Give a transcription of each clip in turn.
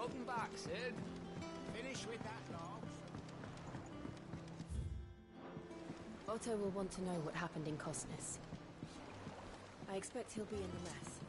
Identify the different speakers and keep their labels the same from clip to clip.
Speaker 1: Welcome back, Sid. Finish with that log.
Speaker 2: Otto will want to know what happened in Cosnus. I expect he'll be in the mess.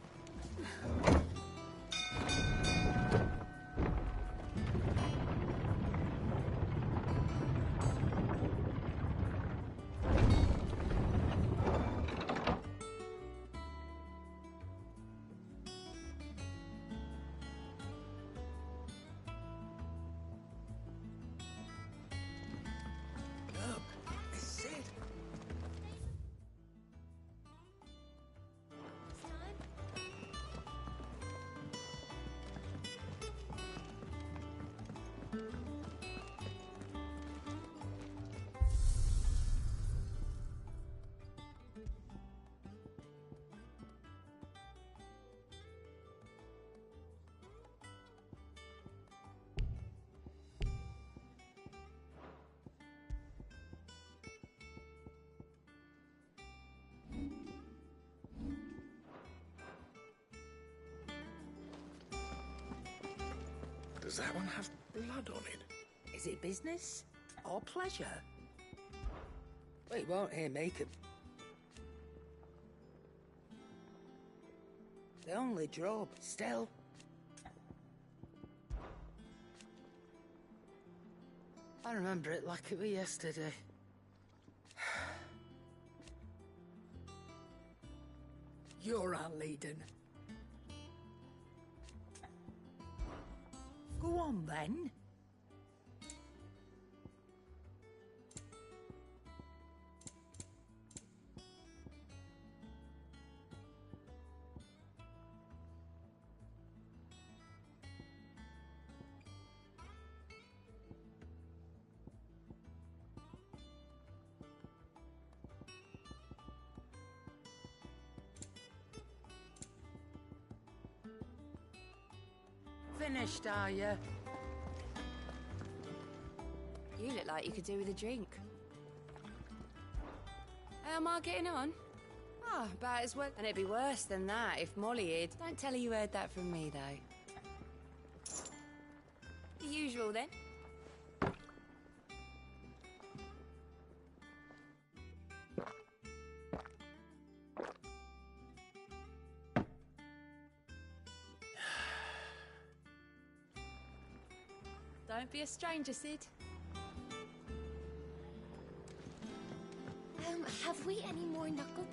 Speaker 3: Does that one have blood on it?
Speaker 4: Is it business or pleasure? Well, you won't hear me. The only drop, still. I remember it like it was yesterday. You're our leader. Go on, then. Finished, are you?
Speaker 2: You look like you could do with a drink. How am I getting on? Oh, about as well. And it'd be worse than that if Molly hid. Don't tell her you heard that from me, though. The usual, then. Don't be a stranger, Sid.
Speaker 5: Have we any more knuckle?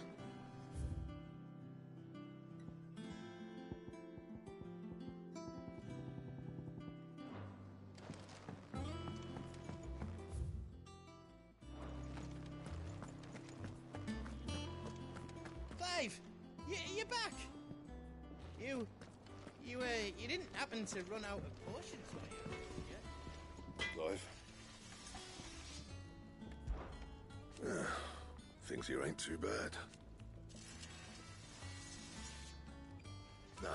Speaker 6: Clive! You're back! You didn't happen to run out of potions, were you?
Speaker 3: Clive. Things here ain't too bad. Nah.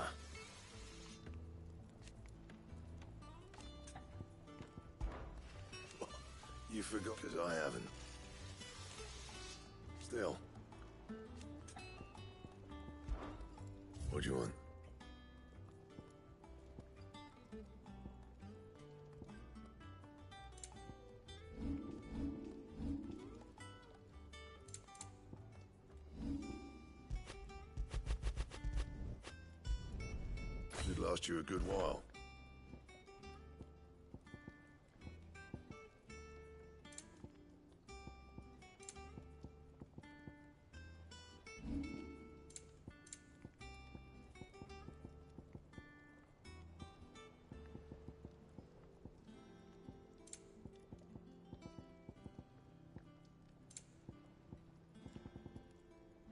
Speaker 3: You forgot, 'cause I haven't. Still. What do you want? It'd last you a good while.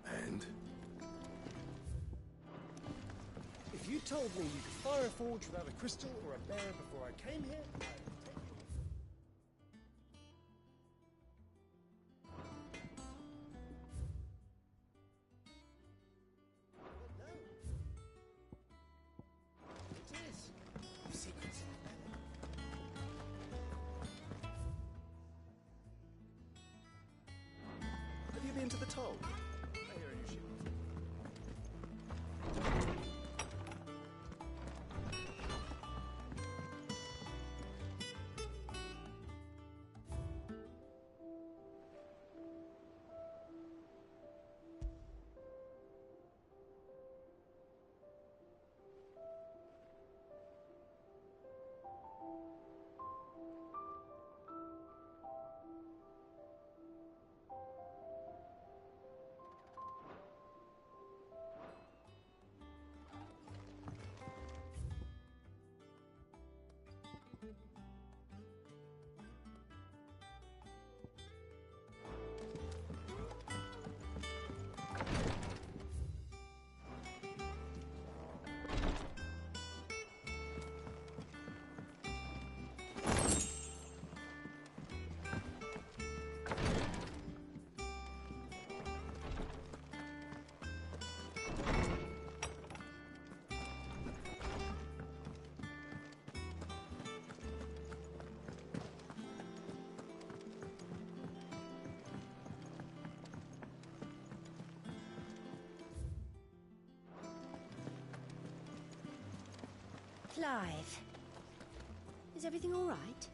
Speaker 3: And?
Speaker 7: If you told me you could fire a forge without a crystal or a bearer before I came here, I would take you. No. It is. Secrets in the memory. Have you been to the toll? I hear a new ship.
Speaker 5: Clive. Is everything all right?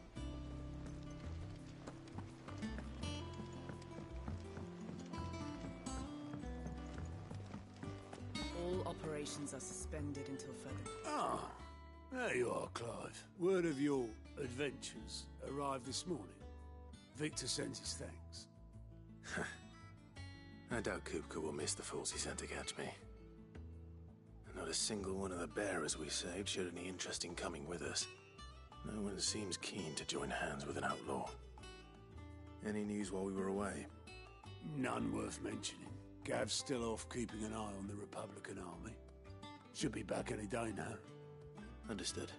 Speaker 8: All operations are suspended until further.
Speaker 9: Ah, there you are, Clive. Word of your adventures arrived this morning. Victor sends his thanks.
Speaker 3: I doubt Kupka will miss the fools he sent to catch me. Not a single one of the bearers we saved showed any interest in coming with us. No one seems keen to join hands with an outlaw. Any news while we were away?
Speaker 9: None worth mentioning. Gav's still off keeping an eye on the Republican army. Should be back any day now.
Speaker 3: Understood.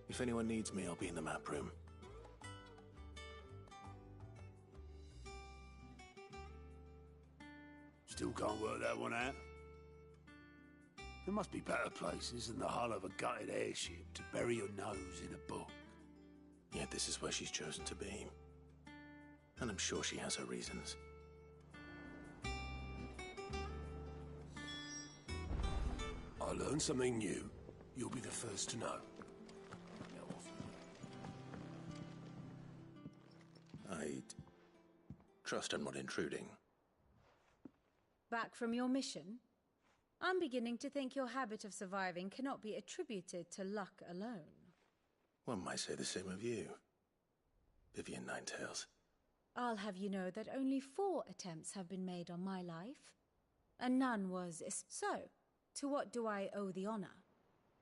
Speaker 3: If anyone needs me, I'll be in the map room.
Speaker 9: Still can't work that one out? There must be better places than the hull of a gutted airship to bury your nose in a book.
Speaker 3: Yet this is where she's chosen to be. And I'm sure she has her reasons.
Speaker 9: I learn something new. You'll be the first to know.
Speaker 3: I'd trust I'm not intruding.
Speaker 10: Back from your mission? I'm beginning to think your habit of surviving cannot be attributed to luck alone.
Speaker 3: One might say the same of you, Vivian Ninetails.
Speaker 10: I'll have you know that only 4 attempts have been made on my life, and none was so. To what do I owe the honor?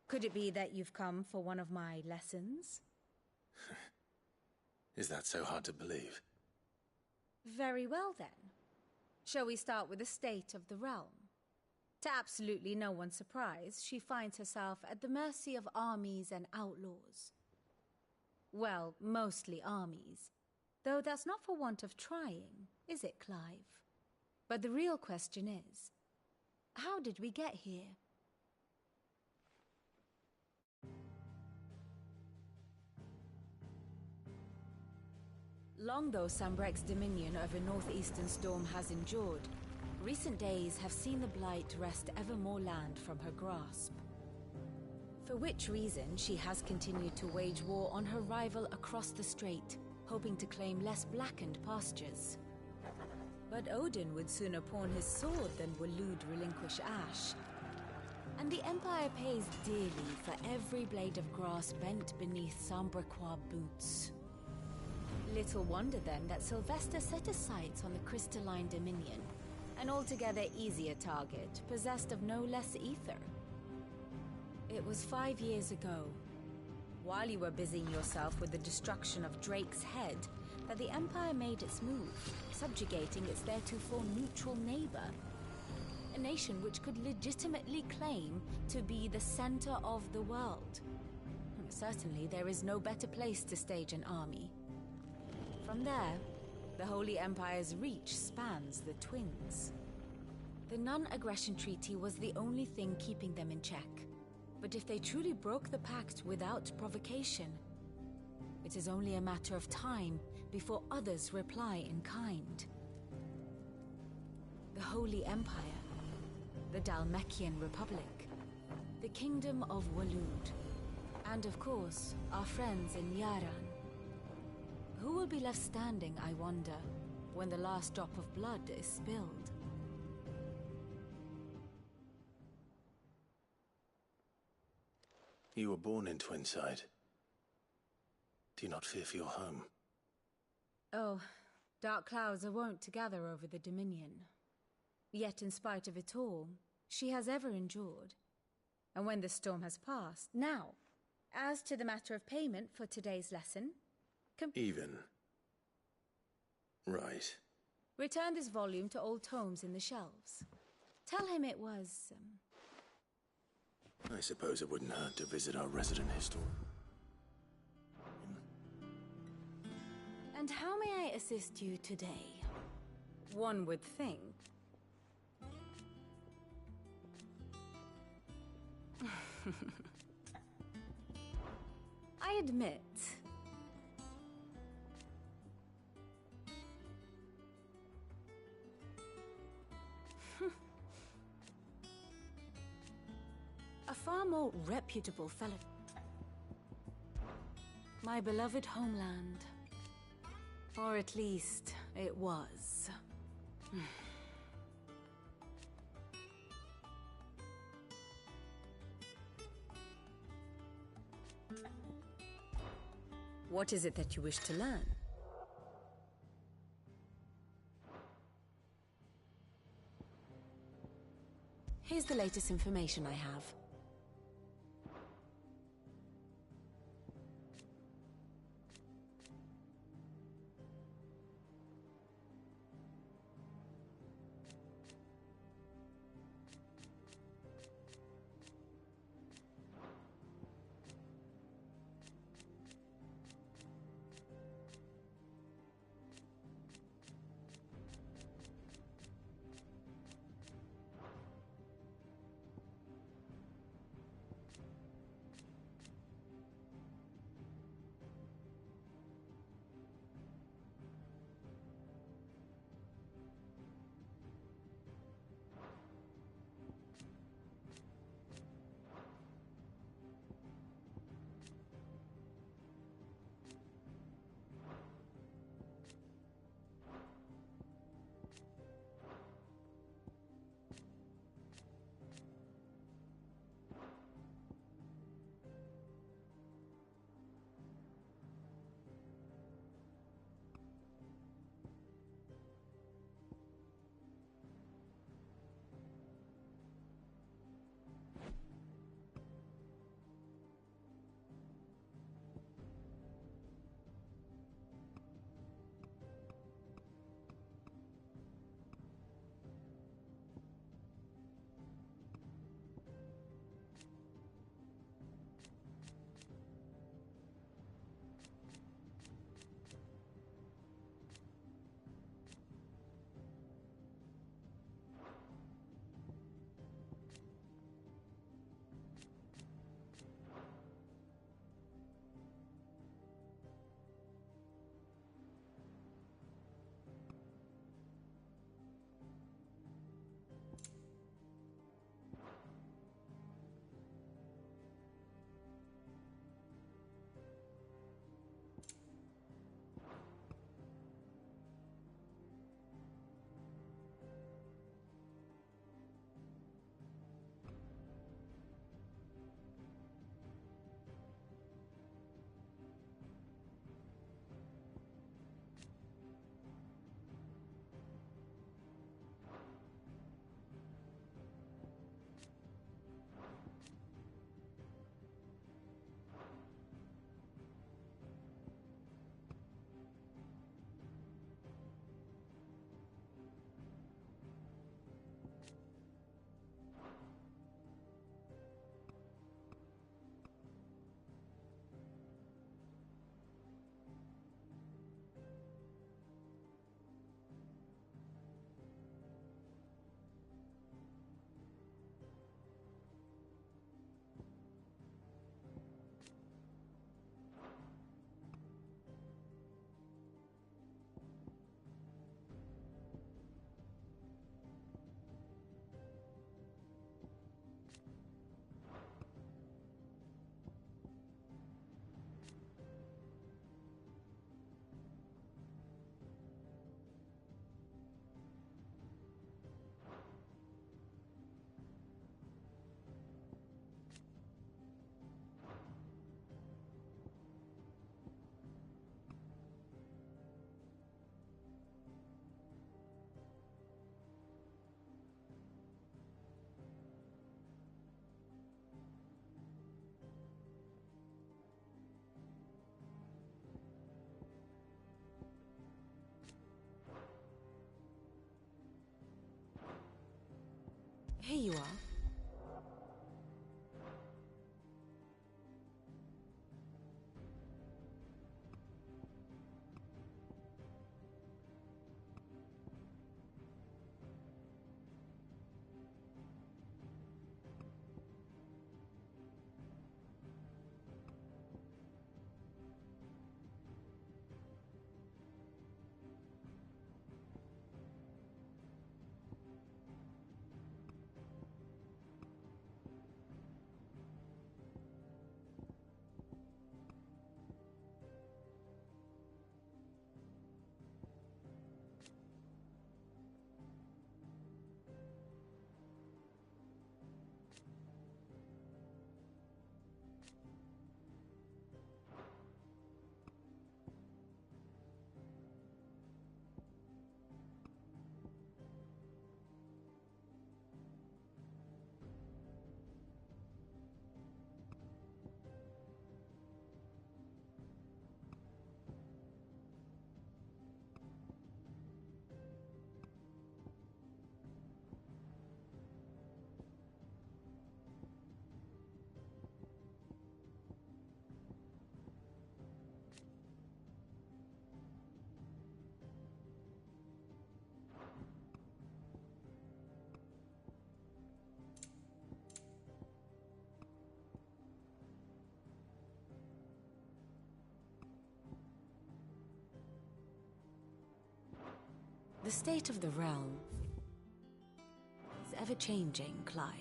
Speaker 10: Could it be that you've come for one of my lessons?
Speaker 3: Is that so hard to believe?
Speaker 10: Very well then. Shall we start with the state of the realm? To absolutely no one's surprise, she finds herself at the mercy of armies and outlaws. Well, mostly armies. Though that's not for want of trying, is it, Clive? But the real question is, how did we get here? Long though Sambrek's dominion over northeastern Storm has endured, recent days have seen the Blight wrest ever more land from her grasp. For which reason she has continued to wage war on her rival across the strait, hoping to claim less blackened pastures. But Odin would sooner pawn his sword than Waloed relinquish Ash. And the Empire pays dearly for every blade of grass bent beneath Sambrequois boots. Little wonder then that Sylvester set his sights on the crystalline dominion, an altogether easier target, possessed of no less ether. It was 5 years ago, while you were busying yourself with the destruction of Drake's head, that the Empire made its move, subjugating its theretofore neutral neighbor. A nation which could legitimately claim to be the center of the world. Certainly there is no better place to stage an army. From there, the Holy Empire's reach spans the Twins. The non-aggression treaty was the only thing keeping them in check. But if they truly broke the pact without provocation, it is only a matter of time before others reply in kind. The Holy Empire, the Dhalmekian Republic, the Kingdom of Waloed, and of course, our friends in Yaran. Who will be left standing, I wonder, when the last drop of blood is spilled?
Speaker 3: You were born in Twinside. Do you not fear for your home?
Speaker 10: Oh, dark clouds are wont to gather over the Dominion. Yet in spite of it all, she has ever endured. And when the storm has passed, now, as to the matter of payment for today's lesson...
Speaker 3: Even. Right.
Speaker 10: Return this volume to old tomes in the shelves. Tell him it was...
Speaker 3: I suppose it wouldn't hurt to visit our resident historian.
Speaker 10: And how may I assist you today? One would think. I admit. A far more reputable fellow. My beloved homeland. Or at least, it was. What is it that you wish to learn? Here's the latest information I have. Here you are. The state of the realm is ever-changing, Clive.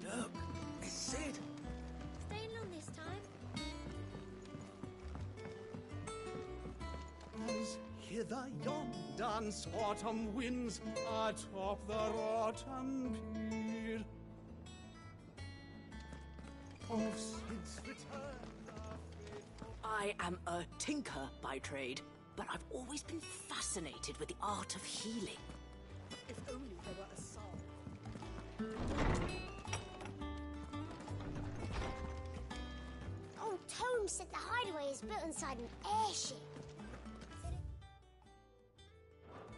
Speaker 4: Look, it's Sid.
Speaker 5: Staying long this time?
Speaker 7: As hither yon dance autumn winds atop the rotten pier. Of Sid's return, the faithful
Speaker 8: I am a tinker by trade, but I've always been fascinated with the art of healing. If only there were a song.
Speaker 5: Old Tome said the hideaway is built inside an airship. Said it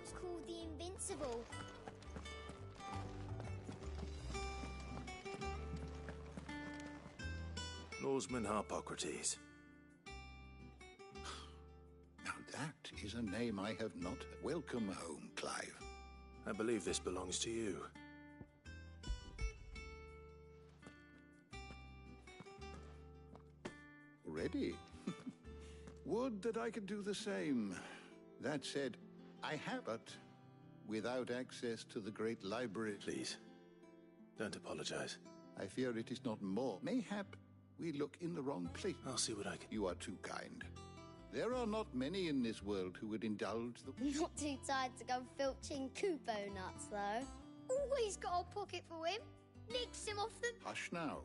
Speaker 5: was called the Invincible.
Speaker 3: Norseman Harpocrates.
Speaker 11: Now that is a name I have not. Welcome home, Clive.
Speaker 3: I believe this belongs to you.
Speaker 11: Ready? Would that I could do the same. That said, I have, but without access to the great library.
Speaker 3: Please, don't apologize.
Speaker 11: I fear it is not more. Mayhap we look in the wrong place.
Speaker 3: I'll see what I can...
Speaker 11: You are too kind. There are not many in this world who would indulge the...
Speaker 5: Not too tired to go filching Kupo nuts, though. Always got a pocket for him. Nicks him off the...
Speaker 11: Hush now.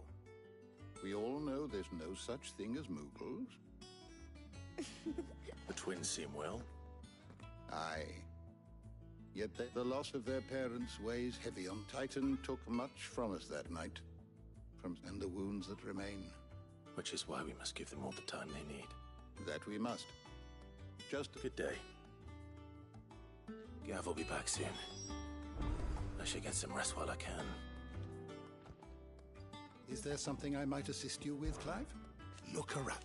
Speaker 11: We all know there's no such thing as Moogles.
Speaker 3: The twins seem well.
Speaker 11: Aye. Yet the loss of their parents weighs heavy on. Titan took much from us that night. And the wounds that remain.
Speaker 3: Which is why we must give them all the time they need.
Speaker 11: That we must. Just
Speaker 3: Good day. Gav will be back soon. I should get some rest while I can.
Speaker 11: Is there something I might assist you with, Clive? Look around.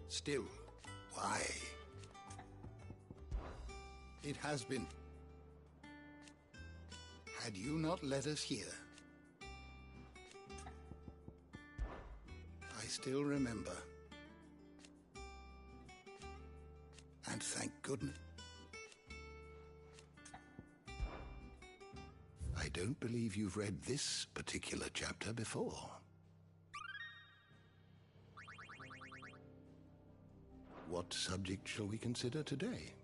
Speaker 11: Still, why? It has been. Had you not led us here, I still remember. And thank goodness. I don't believe you've read this particular chapter before. What subject shall we consider today?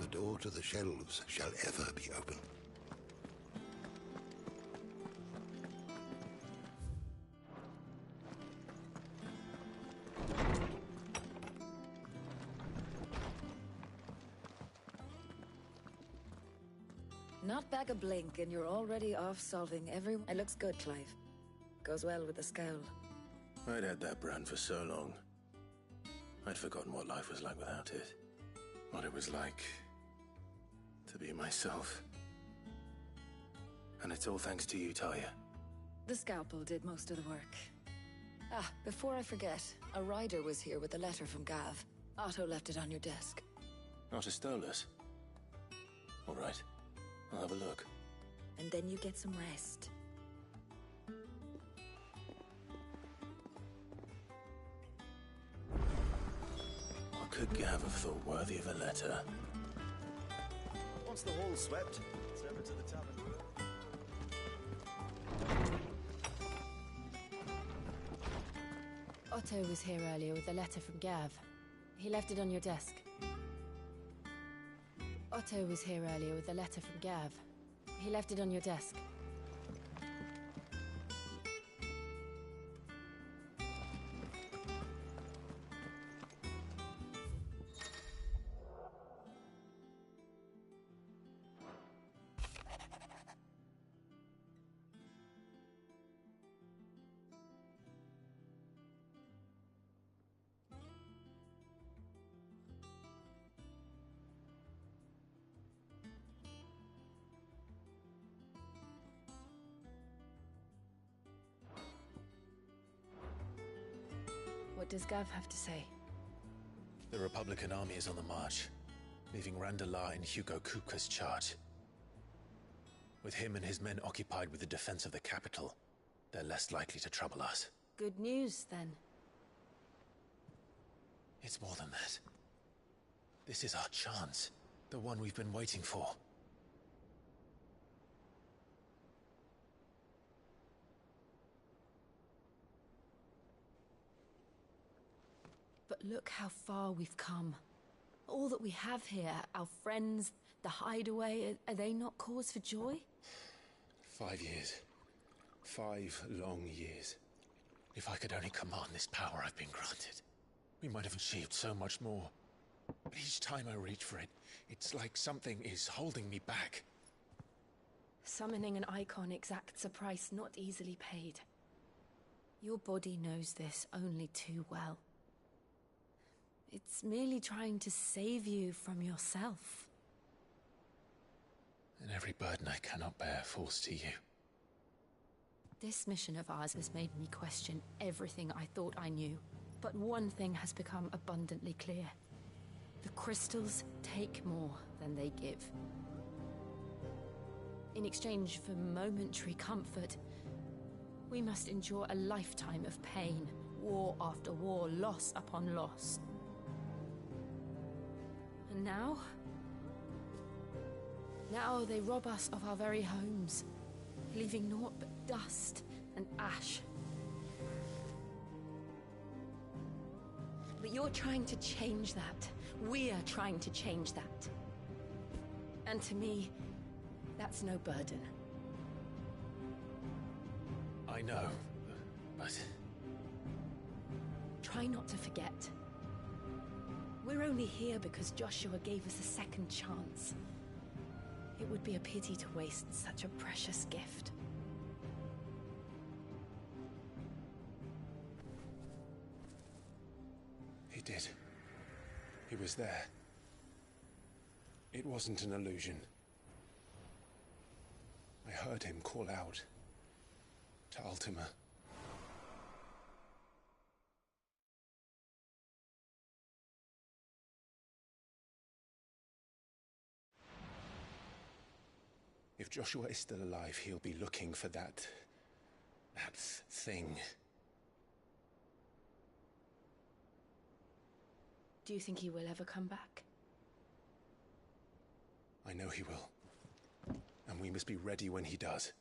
Speaker 11: The door to the shelves shall ever be open.
Speaker 10: Not back a blink and you're already off solving every... It looks good, Clive. Goes well with the scowl.
Speaker 3: I'd had that brand for so long. I'd forgotten what life was like without it. What it was like to be myself. And it's all thanks to you, Talia.
Speaker 10: The scalpel did most of the work. Ah, before I forget, a rider was here with a letter from Gav. Otto left it on your desk.
Speaker 3: Otto stole us. All right, I'll have a look.
Speaker 10: And then you get some rest.
Speaker 3: What could Gav have thought worthy of a letter? Once the hall's swept, it's over to the tavern.
Speaker 2: Otto was here earlier with a letter from Gav. He left it on your desk. Otto was here earlier with a letter from Gav. He left it on your desk. What does Gav have to say?
Speaker 3: The Republican army is on the march, leaving Randalar in Hugo Kupka's charge. With him and his men occupied with the defense of the capital, they're less likely to trouble us.
Speaker 2: Good news, then.
Speaker 3: It's more than that. This is our chance, the one we've been waiting for.
Speaker 2: But look how far we've come. All that we have here, our friends, the hideaway, are they not cause for joy?
Speaker 3: 5 years. 5 long years. If I could only command this power I've been granted, we might have achieved so much more. But each time I reach for it, it's like something is holding me back.
Speaker 2: Summoning an icon exacts a price not easily paid. Your body knows this only too well. It's merely trying to save you from yourself.
Speaker 3: And every burden I cannot bear falls to you.
Speaker 2: This mission of ours has made me question everything I thought I knew. But one thing has become abundantly clear. The crystals take more than they give. In exchange for momentary comfort, we must endure a lifetime of pain, war after war, loss upon loss. And now they rob us of our very homes, leaving naught but dust and ash. But you're trying to change that. We're trying to change that. And to me, that's no burden.
Speaker 3: I know, but...
Speaker 2: Try not to forget. We're only here because Joshua gave us a second chance. It would be a pity to waste such a precious gift.
Speaker 3: He did. He was there. It wasn't an illusion. I heard him call out to Ultima. If Joshua is still alive, he'll be looking for that thing.
Speaker 2: Do you think he will ever come back?
Speaker 3: I know he will. And we must be ready when he does.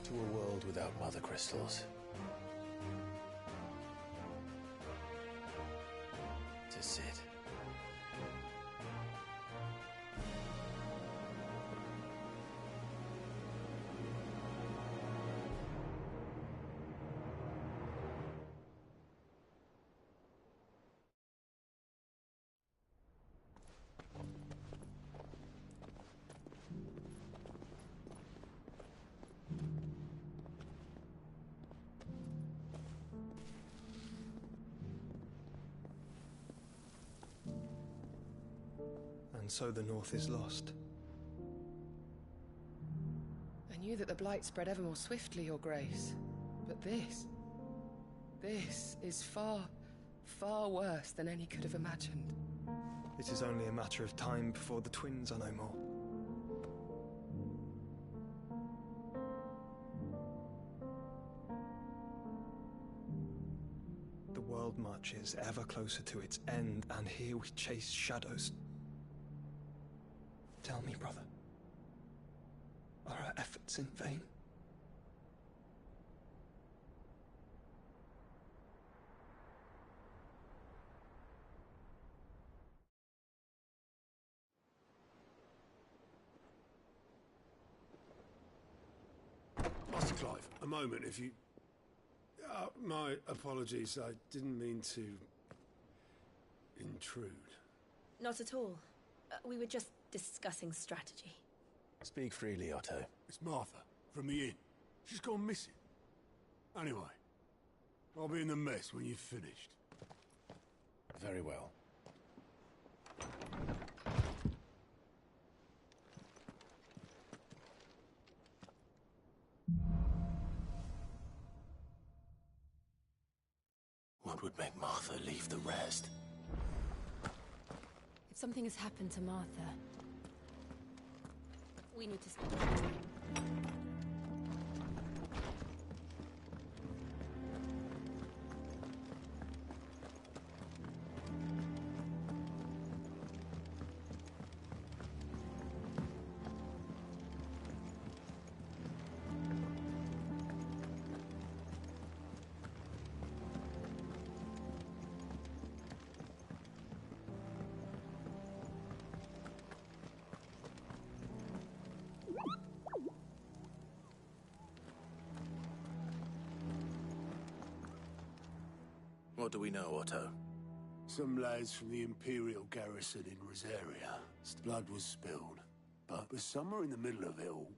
Speaker 3: To a world without mother crystals. To Sid.
Speaker 12: And so the North is lost.
Speaker 13: I knew that the Blight spread ever more swiftly, Your Grace. But this is far, far worse than any could have imagined.
Speaker 12: It is only a matter of time before the twins are no more. The world marches ever closer to its end, and here we chase shadows. Tell me, brother, are our efforts in vain?
Speaker 9: Master Clive, a moment, if you... my apologies, I didn't mean to... intrude.
Speaker 10: Not at all. We were just discussing strategy.
Speaker 3: Speak freely, Otto.
Speaker 9: It's Martha, from the inn. She's gone missing. Anyway, I'll be in the mess when you've finished.
Speaker 3: Very well. What would make Martha leave the rest?
Speaker 2: If something has happened to Martha, we need to speak.
Speaker 3: What do we know, Otto?
Speaker 9: Some lads from the Imperial garrison in Rosaria. Blood was spilled. But somewhere in the middle of it all,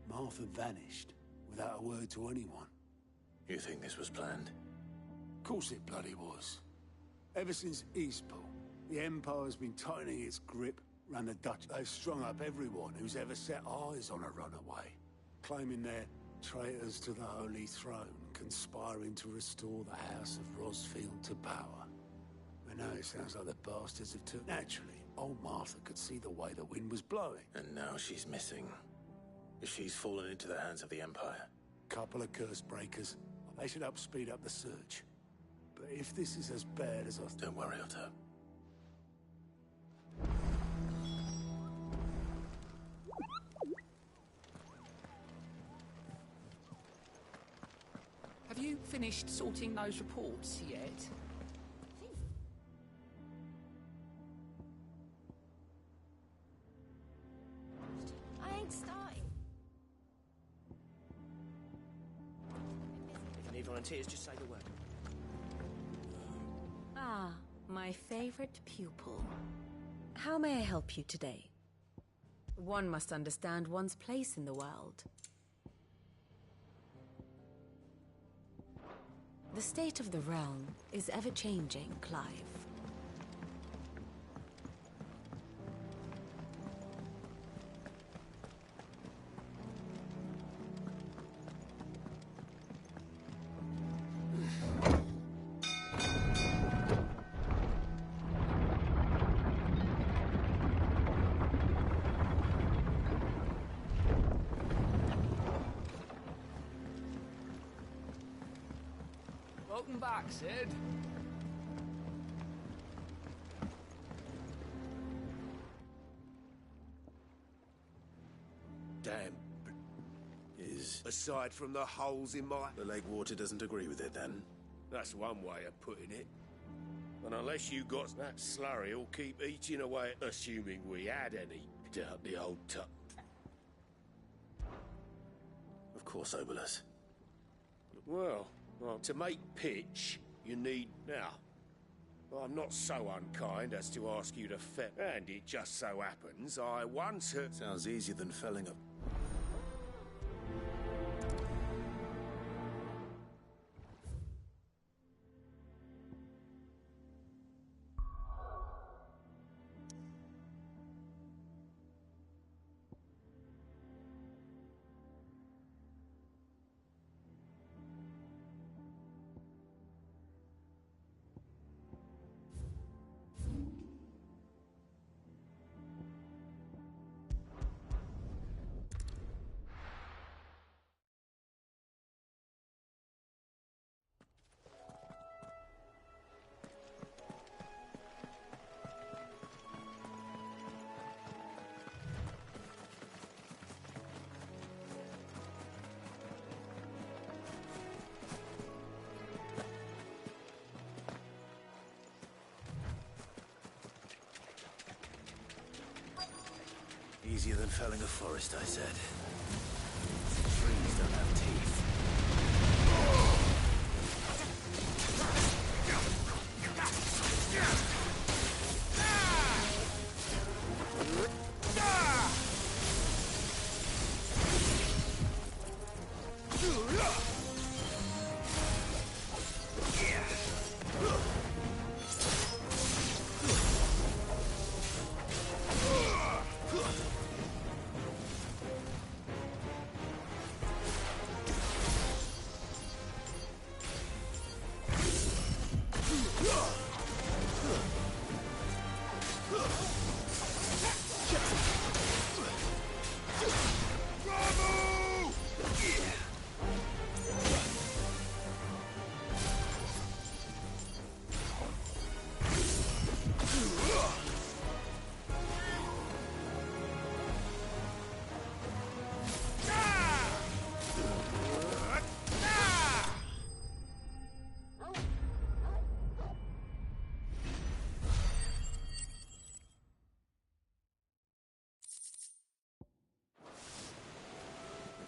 Speaker 9: Martha vanished without a word to anyone.
Speaker 3: You think this was planned?
Speaker 9: Of course it bloody was. Ever since Eastpool, the Empire's been tightening its grip around the Dutch. They've strung up everyone who's ever set eyes on a runaway, claiming they're traitors to the Holy Throne, conspiring to restore the House of Rosfield to power. And now it sounds like the bastards have took... Naturally, old Martha could see the way the wind was blowing.
Speaker 3: And now she's missing. She's fallen into the hands of the Empire.
Speaker 9: Couple of curse breakers. They should speed up the search. But if this is as bad as I...
Speaker 3: Don't worry, Otto.
Speaker 1: Have you finished sorting those reports yet?
Speaker 10: I ain't starting.
Speaker 6: If you need volunteers, just say the word.
Speaker 10: Ah, my favorite pupil. How may I help you today? One must understand one's place in the world. The state of the realm is ever-changing, Clive.
Speaker 1: Welcome back, Sid.
Speaker 3: Damn. Is...
Speaker 14: Aside from the holes in my...
Speaker 3: The lake water doesn't agree with it, then?
Speaker 14: That's one way of putting it. And unless you got that slurry, will keep eating away, assuming we had any. Doubt the old tub.
Speaker 3: Of course, Obolus.
Speaker 14: Well, to make pitch, you need... Now, I'm not so unkind as to ask you to fetch... And it just so happens I once heard...
Speaker 3: Sounds easier than felling a... Easier than felling a forest, I said. Trees don't have teeth.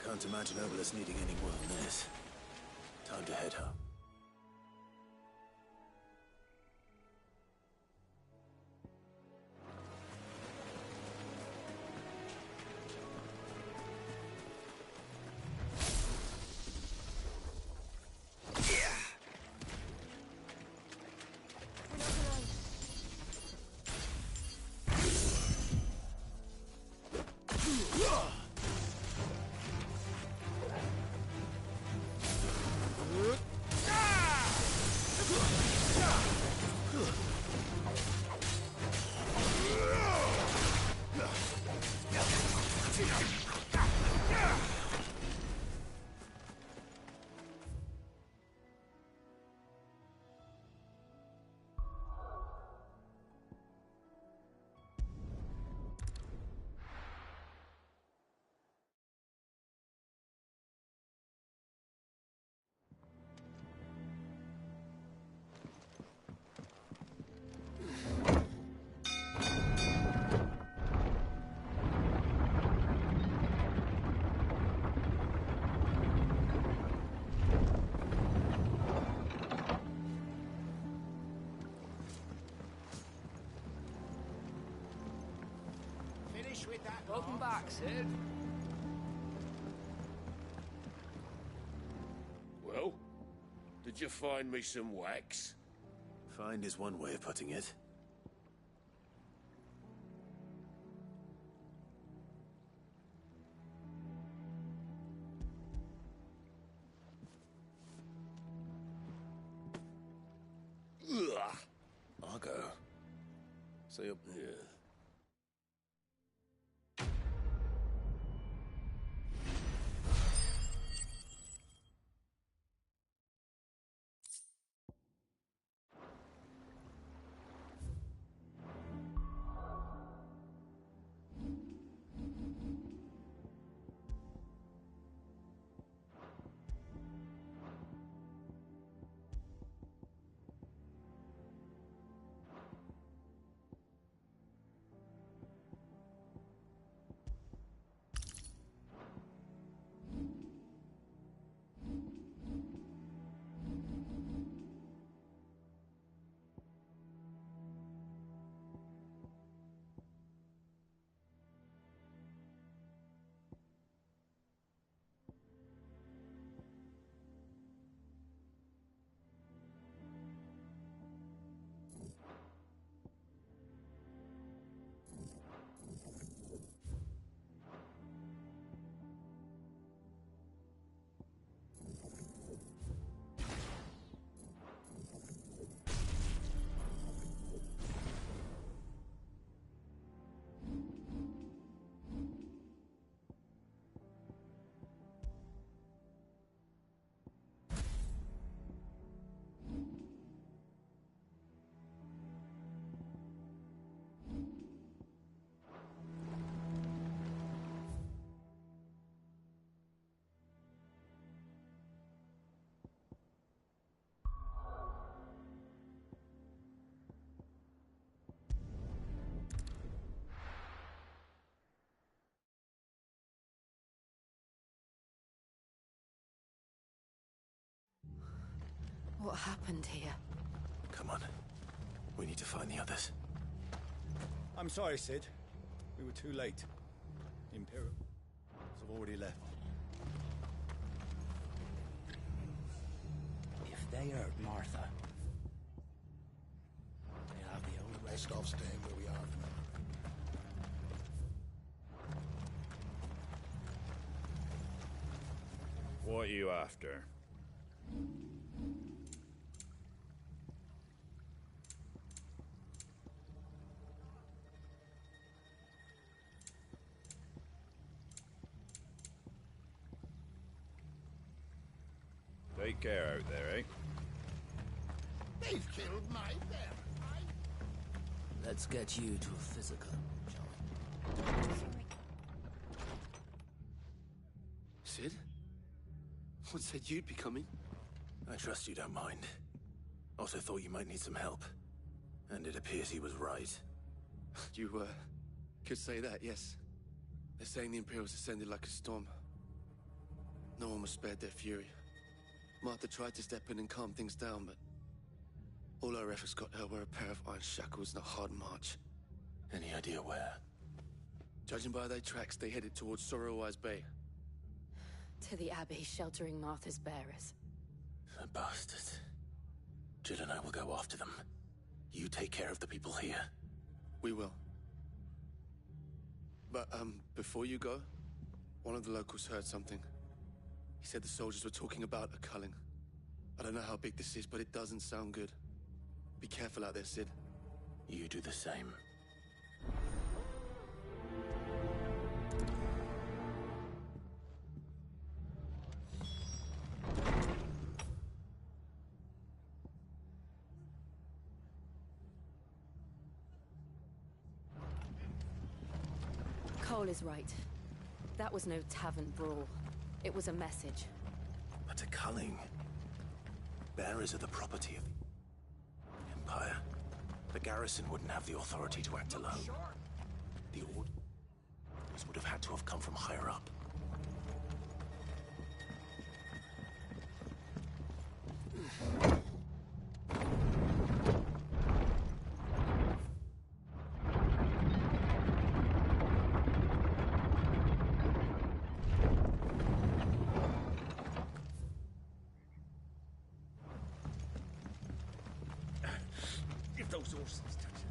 Speaker 3: Can't imagine Obolus needing any more than this. Time to head home.
Speaker 1: Welcome back, Sid.
Speaker 14: Well, did you find me some wax?
Speaker 3: Find is one way of putting it.
Speaker 14: Ugh.
Speaker 3: I'll go. So you're...
Speaker 14: Yeah.
Speaker 2: What happened here?
Speaker 3: Come on. We need to find the others.
Speaker 15: I'm sorry, Sid. We were too late. The Imperials have already left.
Speaker 4: If they hurt Martha, they'll have the only
Speaker 11: Best off staying where we are for now.
Speaker 16: What are you after? Take care out there, eh?
Speaker 11: They've killed my bear.
Speaker 4: Let's get you to a physical, shall we?
Speaker 17: Sid? What said you'd be coming?
Speaker 3: I trust you don't mind. Also thought you might need some help. And it appears he was right.
Speaker 17: You, could say that, yes. They're saying the Imperials descended like a storm. No one was spared their fury. Martha tried to step in and calm things down, but all our efforts got her were a pair of iron shackles and a hard march.
Speaker 3: Any idea where?
Speaker 17: Judging by their tracks, they headed towards Sorrowwise Bay.
Speaker 2: To the Abbey sheltering Martha's bearers.
Speaker 3: The bastards. Jill and I will go after them. You take care of the people here.
Speaker 17: We will. But, before you go, one of the locals heard something. He said the soldiers were talking about a culling. I don't know how big this is, but it doesn't sound good. Be careful out there, Sid.
Speaker 3: You do the same.
Speaker 2: Cole is right. That was no tavern brawl. It was a message.
Speaker 3: But a culling. Bearers are the property of the Empire. The garrison wouldn't have the authority to act alone. The orders would have had to have come from higher up.
Speaker 14: If those horses touch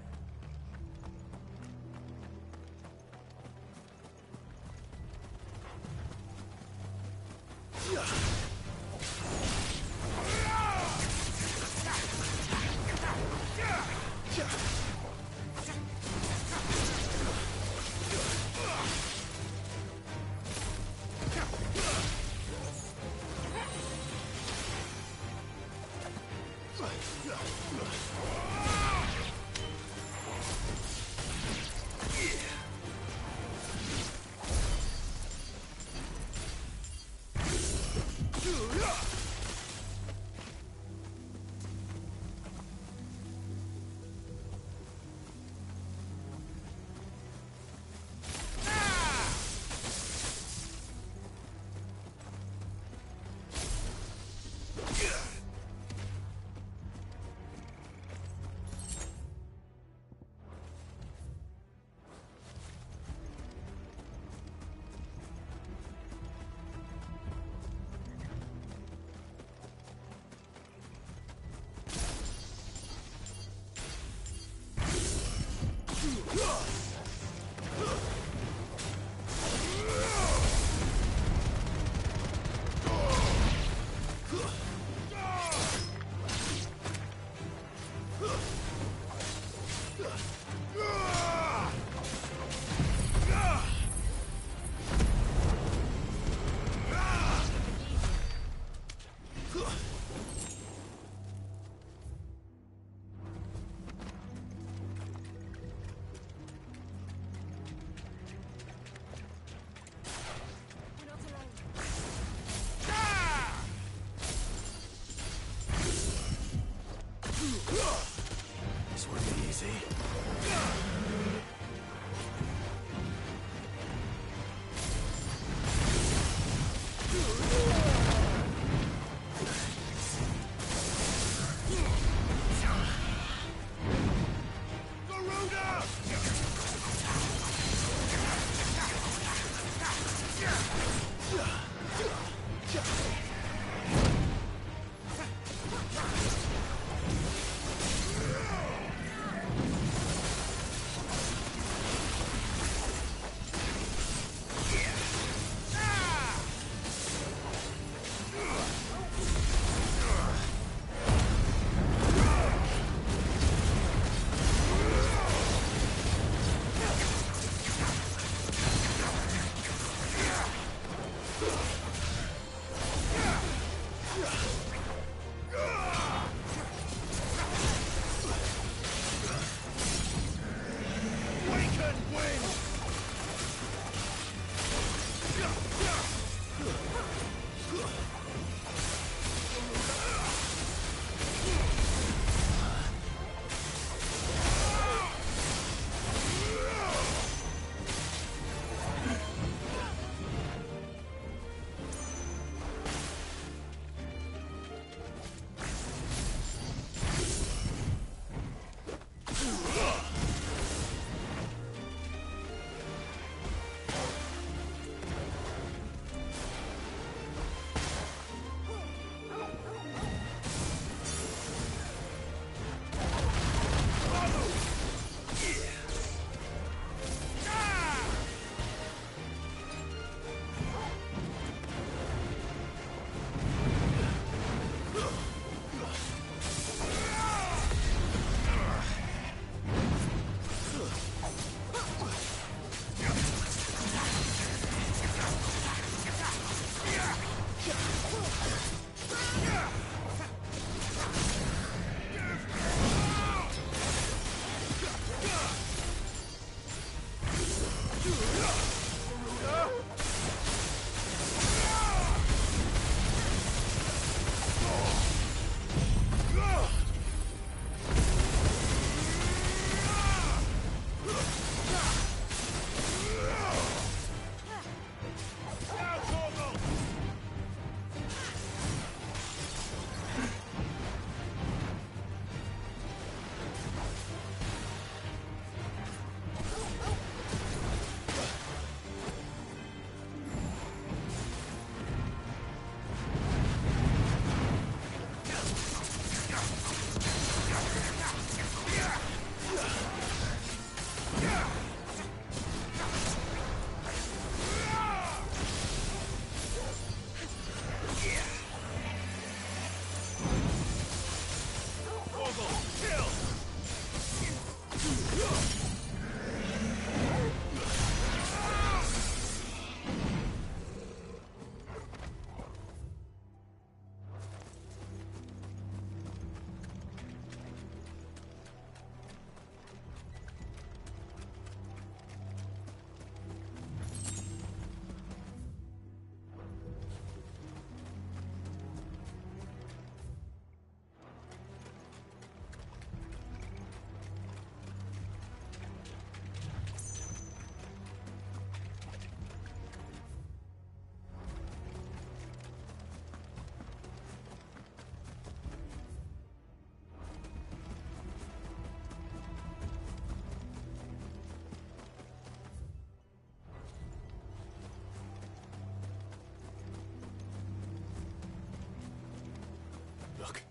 Speaker 3: Look.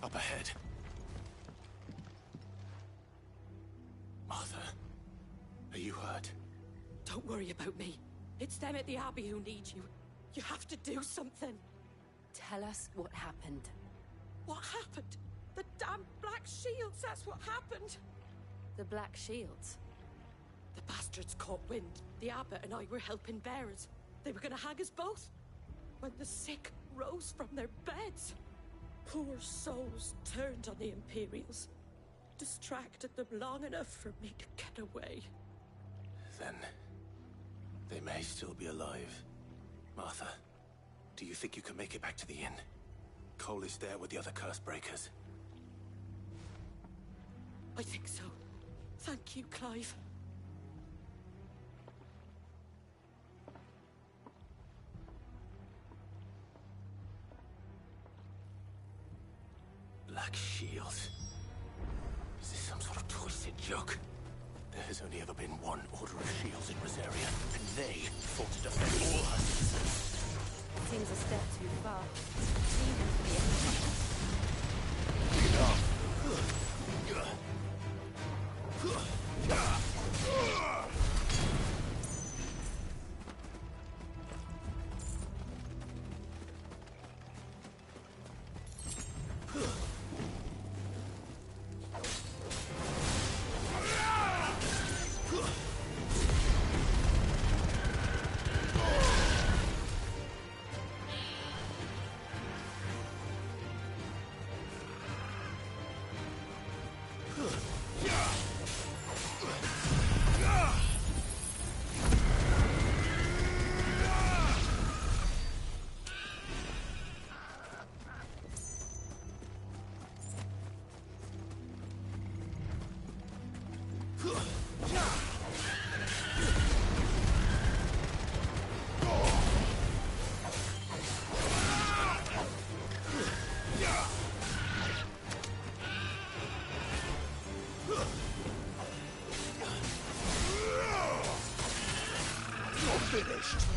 Speaker 3: Up ahead. Martha, are you hurt?
Speaker 8: Don't worry about me. It's them at the Abbey who need you. You have to do something.
Speaker 2: Tell us what happened.
Speaker 8: What happened? The damn Black Shields, that's what happened.
Speaker 2: The Black Shields?
Speaker 8: The bastards caught wind. The Abbot and I were helping bearers. They were gonna hang us both. When the sick rose from their beds, poor souls turned on the Imperials. Distracted them long enough for me to get away.
Speaker 3: Then they may still be alive. Martha, do you think you can make it back to the inn? Cole is there with the other curse breakers.
Speaker 8: I think so. Thank you, Clive.
Speaker 3: Black Shields. Is this some sort of twisted joke? There has only ever been one Order of Shields in Rosaria, and they fought to defend all her citizens.
Speaker 2: Seems a step too far. Even for the Empire.
Speaker 9: You're finished.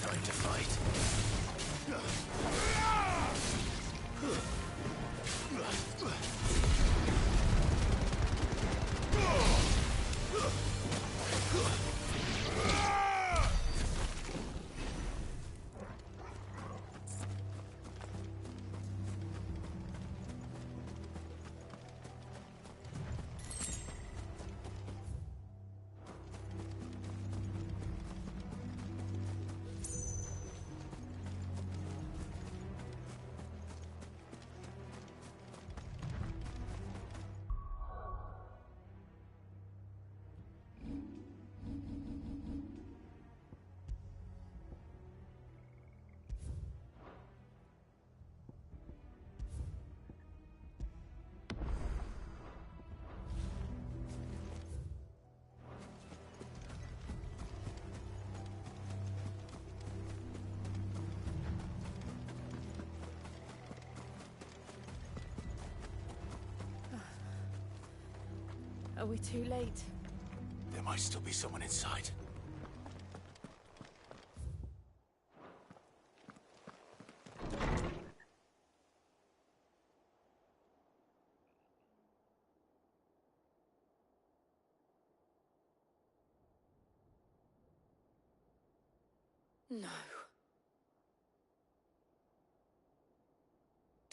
Speaker 3: Time to fight.
Speaker 2: Are we too late?
Speaker 3: There might still be someone inside.
Speaker 2: No.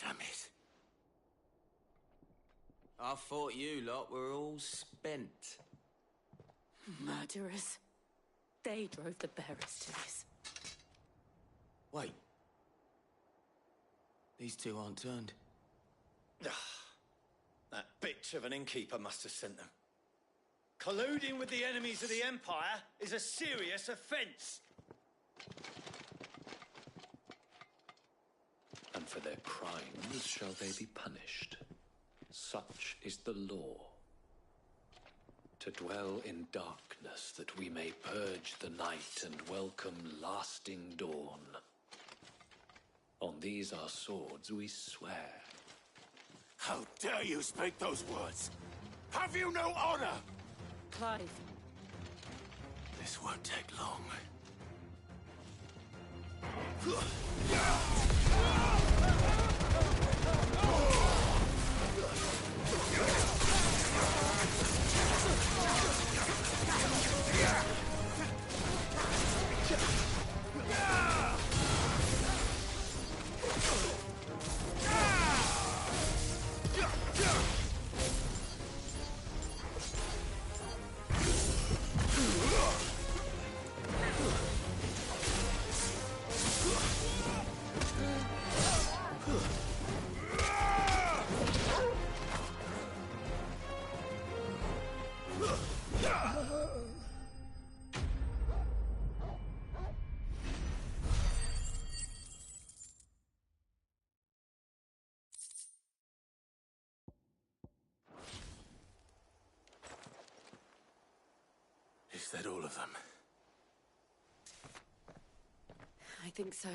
Speaker 3: Damn it.
Speaker 1: I thought you lot were all spent.
Speaker 2: Murderers. They drove the bearers to this.
Speaker 1: Wait. These two aren't turned.
Speaker 15: That bitch of an innkeeper must have sent them. Colluding with the enemies of the Empire is a serious offence.
Speaker 18: And for their crimes shall they be punished. Such is the law. To dwell in darkness that we may purge the night and welcome lasting dawn. On these our swords we swear.
Speaker 9: How dare you speak those words? Have you no honor?
Speaker 2: Clive.
Speaker 3: This won't take long. Is that all of them?
Speaker 2: I think so.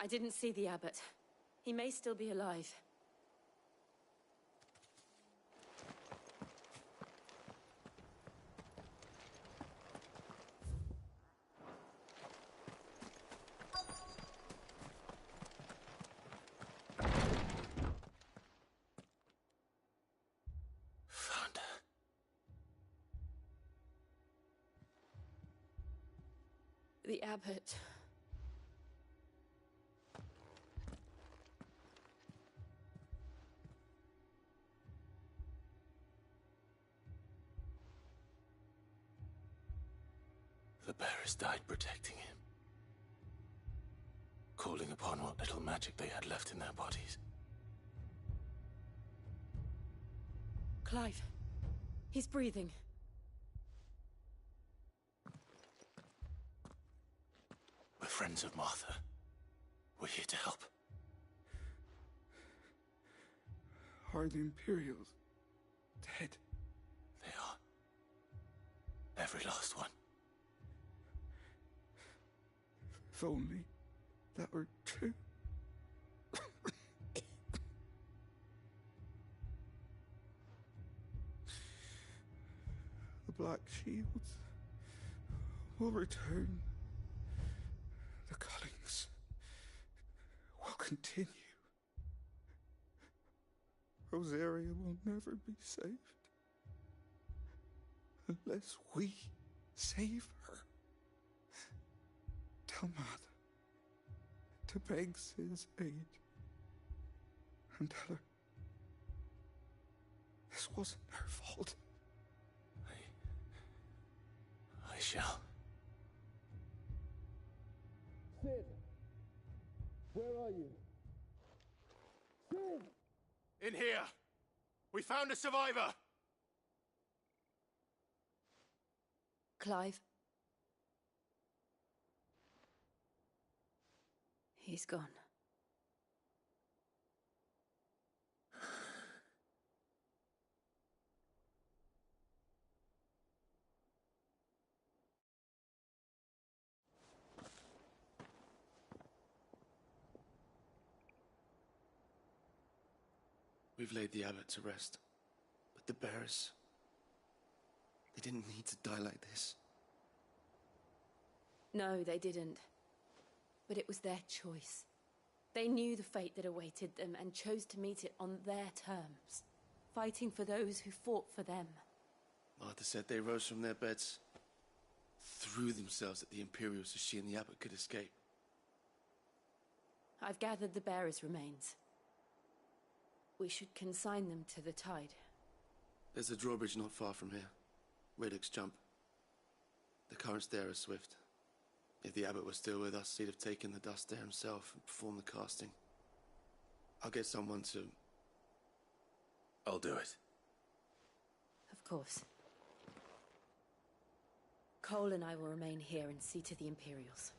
Speaker 2: I didn't see the abbot. He may still be alive.
Speaker 3: Found her.
Speaker 2: The abbot.
Speaker 3: The bearers died protecting him. Calling upon what little magic they had left in their bodies.
Speaker 2: Clive. He's breathing.
Speaker 3: We're friends of Martha. We're here to help.
Speaker 9: Are the Imperials dead?
Speaker 3: They are. Every last one.
Speaker 9: If only that were true. The Black Shields will return. The cullings will continue. Rosaria will never be saved unless we save her. Tell Mother to beg Sid's aid and tell her this wasn't her fault.
Speaker 3: I shall.
Speaker 9: Sid! Where are you? Sid!
Speaker 14: In here! We found a survivor!
Speaker 2: Clive. He's gone.
Speaker 17: We've laid the abbot to rest. But the bearers... they didn't need to die like this.
Speaker 2: No, they didn't. But it was their choice. They knew the fate that awaited them and chose to meet it on their terms, fighting for those who fought for them.
Speaker 17: Martha said they rose from their beds, threw themselves at the Imperials so she and the abbot could escape.
Speaker 2: I've gathered the bearers' remains. We should consign them to the tide.
Speaker 17: There's a drawbridge not far from here. Reddick's Jump. The currents there are swift. If the abbot was still with us, he'd have taken the dust there himself and performed the casting. I'll get someone to...
Speaker 3: I'll do it.
Speaker 2: Of course. Cole and I will remain here and see to the Imperials.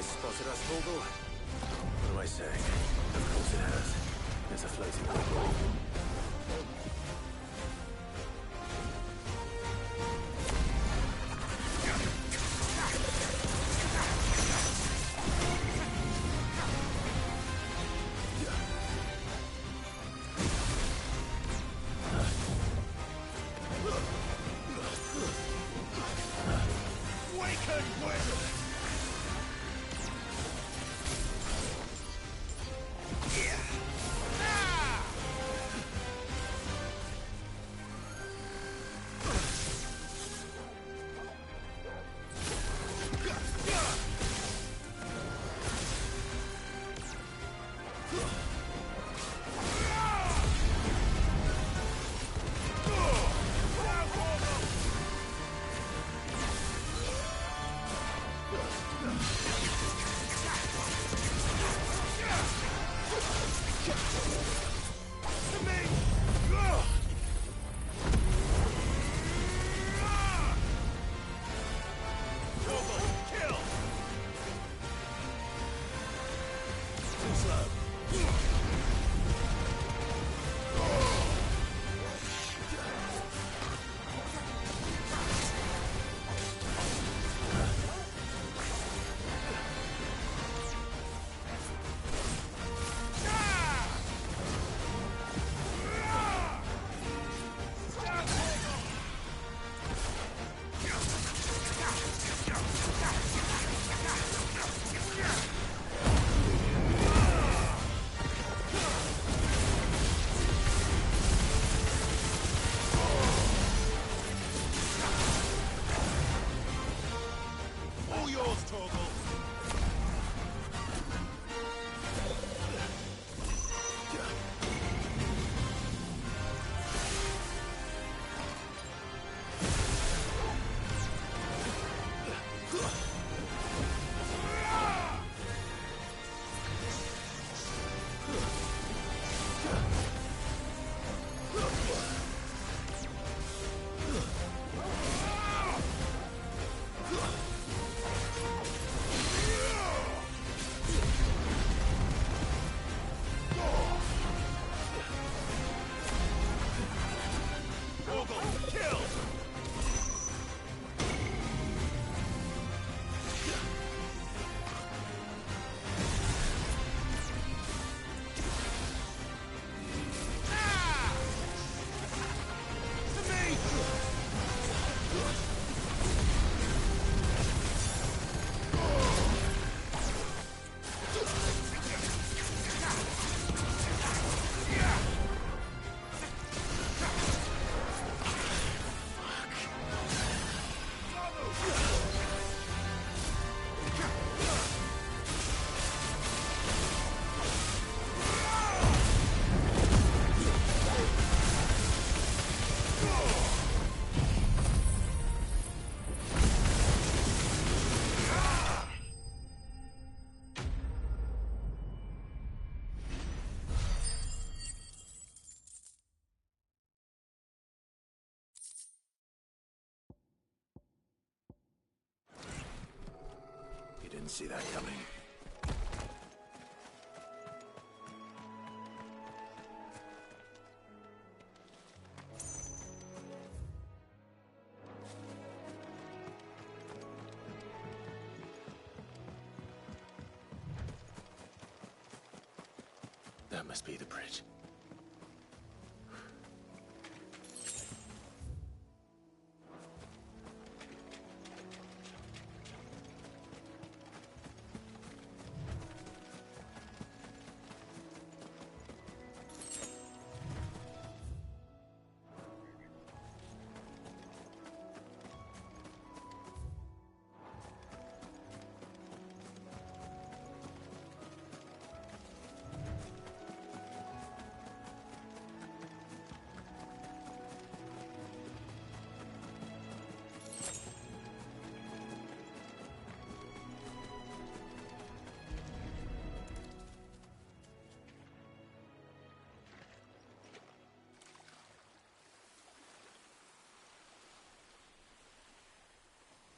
Speaker 3: Spotted us, Vogel? What do I say? Of course it has. It's a floating hole. Didn't see that coming. That must be the bridge.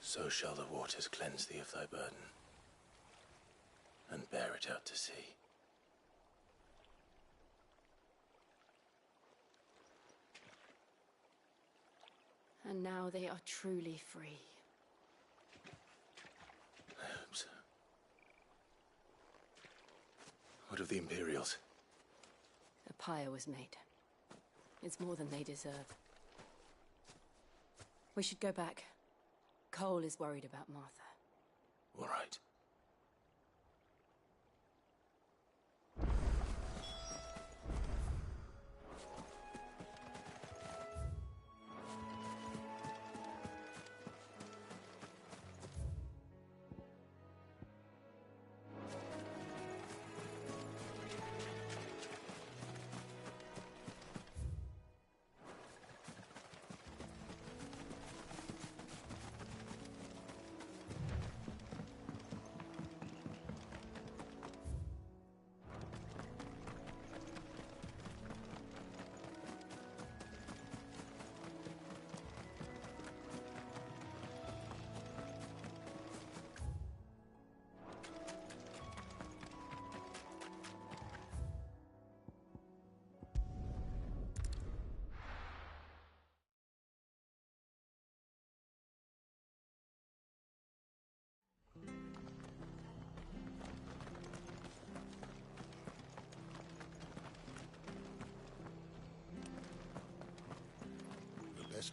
Speaker 3: So shall the waters cleanse thee of thy burden, and bear it out to sea.
Speaker 2: And now they are truly free.
Speaker 3: I hope so. What of the Imperials?
Speaker 2: A pyre was made. It's more than they deserve. We should go back. Cole is worried about Martha.
Speaker 3: All right.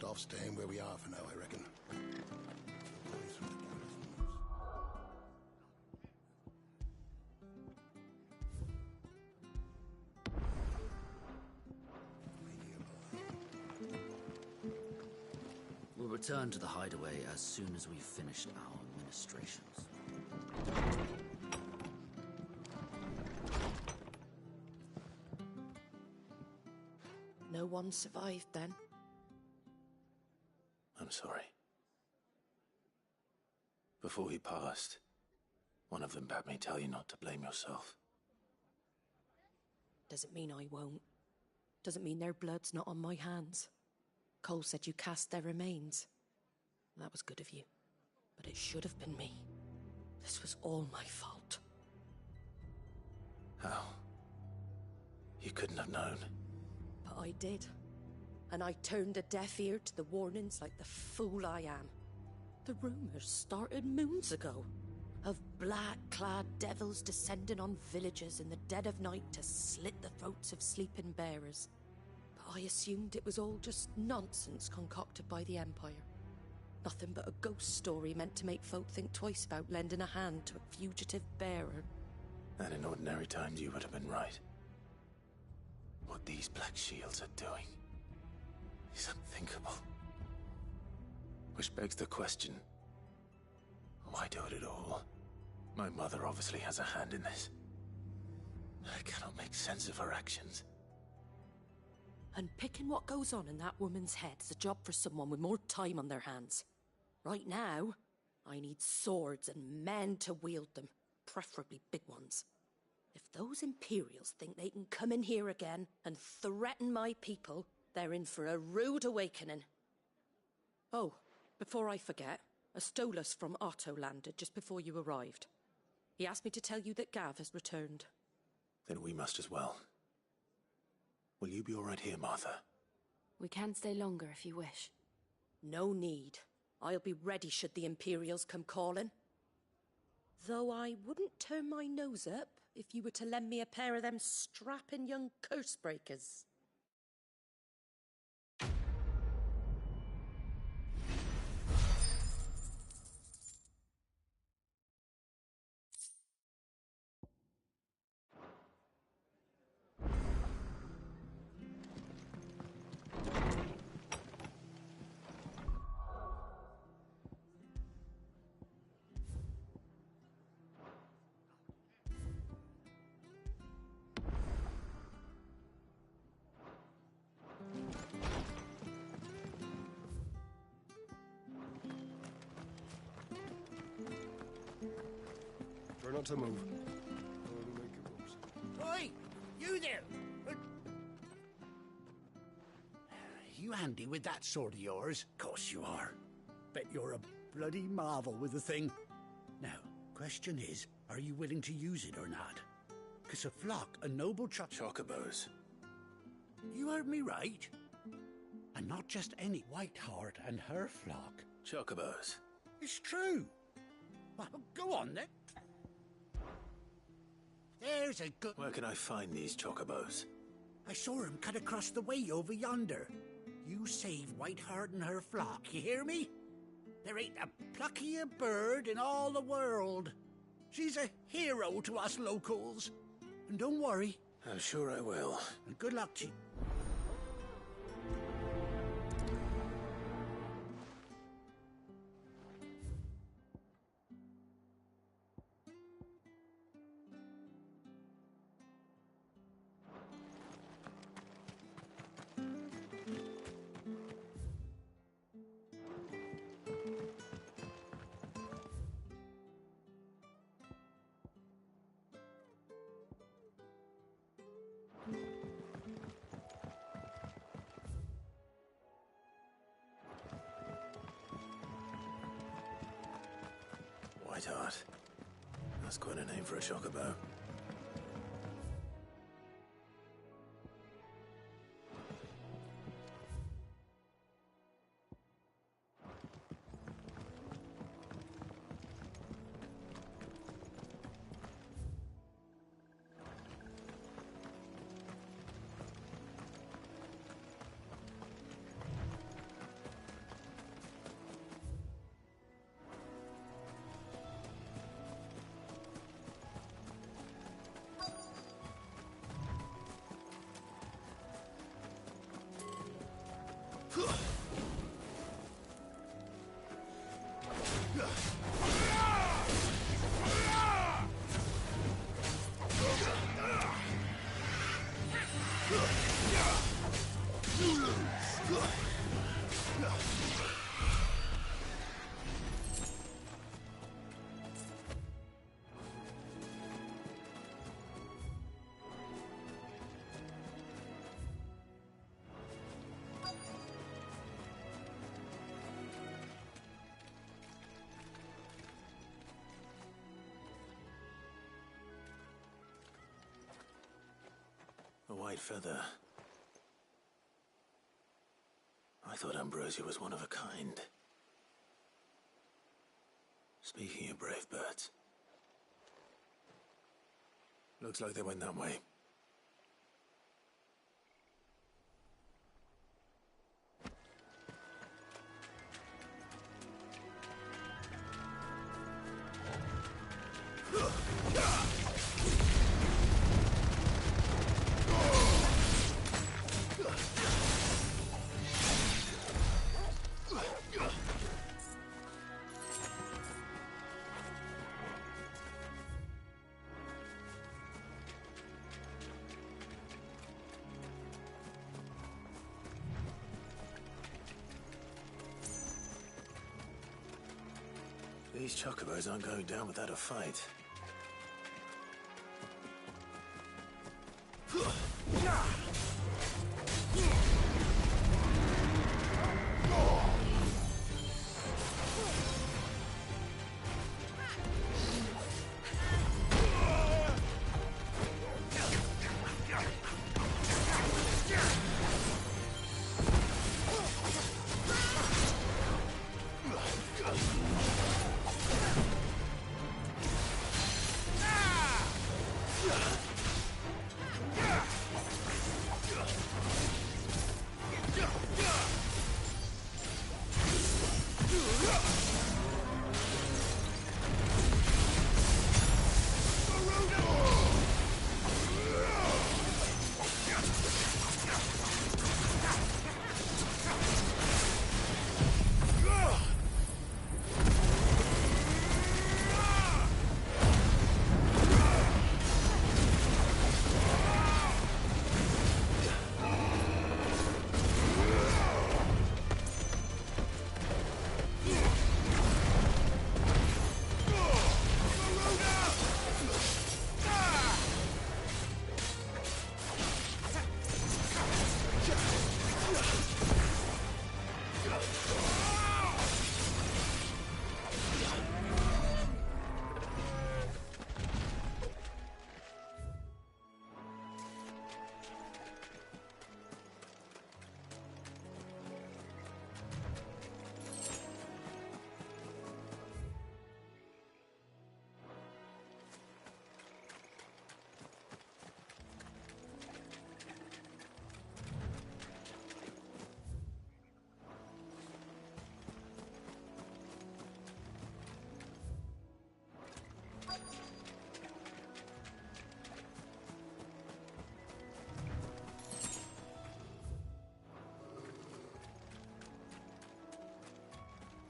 Speaker 11: best off staying where we are for now, I reckon.
Speaker 19: We'll return to the hideaway as soon as we've finished our ministrations.
Speaker 8: No one survived then?
Speaker 3: I'm sorry. Before he passed, one of them bade me tell you not to blame yourself.
Speaker 8: Doesn't mean I won't. Doesn't mean their blood's not on my hands. Cole said you cast their remains. That was good of you. But it should have been me. This was all my fault.
Speaker 3: How? You couldn't have known.
Speaker 8: But I did. And I turned a deaf ear to the warnings like the fool I am. The rumors started moons ago. Of black-clad devils descending on villages in the dead of night to slit the throats of sleeping bearers. But I assumed it was all just nonsense concocted by the Empire. Nothing but a ghost story meant to make folk think twice about lending a hand to a fugitive bearer.
Speaker 3: And in ordinary times you would have been right. What these Black Shields are doing is unthinkable. Which begs the question, why do it at all? My mother obviously has a hand in this. I cannot make sense of her actions.
Speaker 8: And picking what goes on in that woman's head is a job for someone with more time on their hands. Right now, I need swords and men to wield them, preferably big ones. If those Imperials think they can come in here again and threaten my people, they're in for a rude awakening. Oh, before I forget, a Stolas from Otto landed just before you arrived. He asked me to tell you that Gav has returned.
Speaker 3: Then we must as well. Will you be all right here, Martha?
Speaker 2: We can stay longer if you wish.
Speaker 8: No need. I'll be ready should the Imperials come calling. Though I wouldn't turn my nose up if you were to lend me a pair of them strapping young curse breakers.
Speaker 12: Try not to move. Only make it worse.
Speaker 20: Oi! You there! You handy with that sword of yours? Course you are. Bet you're a bloody marvel with the thing. Now, question is, are you willing to use it or not? 'Cause a flock of noble
Speaker 3: chocobos.
Speaker 20: You heard me right. And not just any Whiteheart and her flock.
Speaker 3: Chocobos.
Speaker 20: It's true. Well, go on then. There's a good...
Speaker 3: Where can I find these chocobos?
Speaker 20: I saw him cut across the way over yonder. You save Whiteheart and her flock, you hear me? There ain't a pluckier bird in all the world. She's a hero to us locals. And don't worry.
Speaker 3: I'm sure I will.
Speaker 20: And good luck to you.
Speaker 3: Whiteheart. That's quite a name for a chocobo. A white feather. I thought Ambrosia was one of a kind. Speaking of brave birds. Looks like they went that way. These chocobos aren't going down without a fight.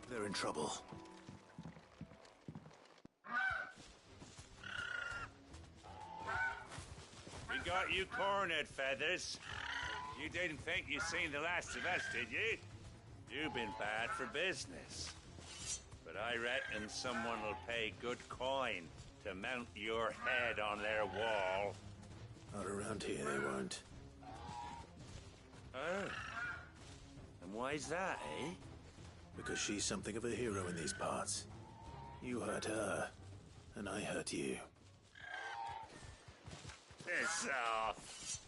Speaker 3: They're in trouble.
Speaker 21: We got you cornered, Feathers. You didn't think you'd seen the last of us, did you? You've been bad for business. But I reckon someone will pay good coin to mount your head on their wall.
Speaker 3: Not around here, they won't.
Speaker 21: Oh. And why's that, eh?
Speaker 3: Because she's something of a hero in these parts. You hurt her, and I hurt you.
Speaker 21: Piss off.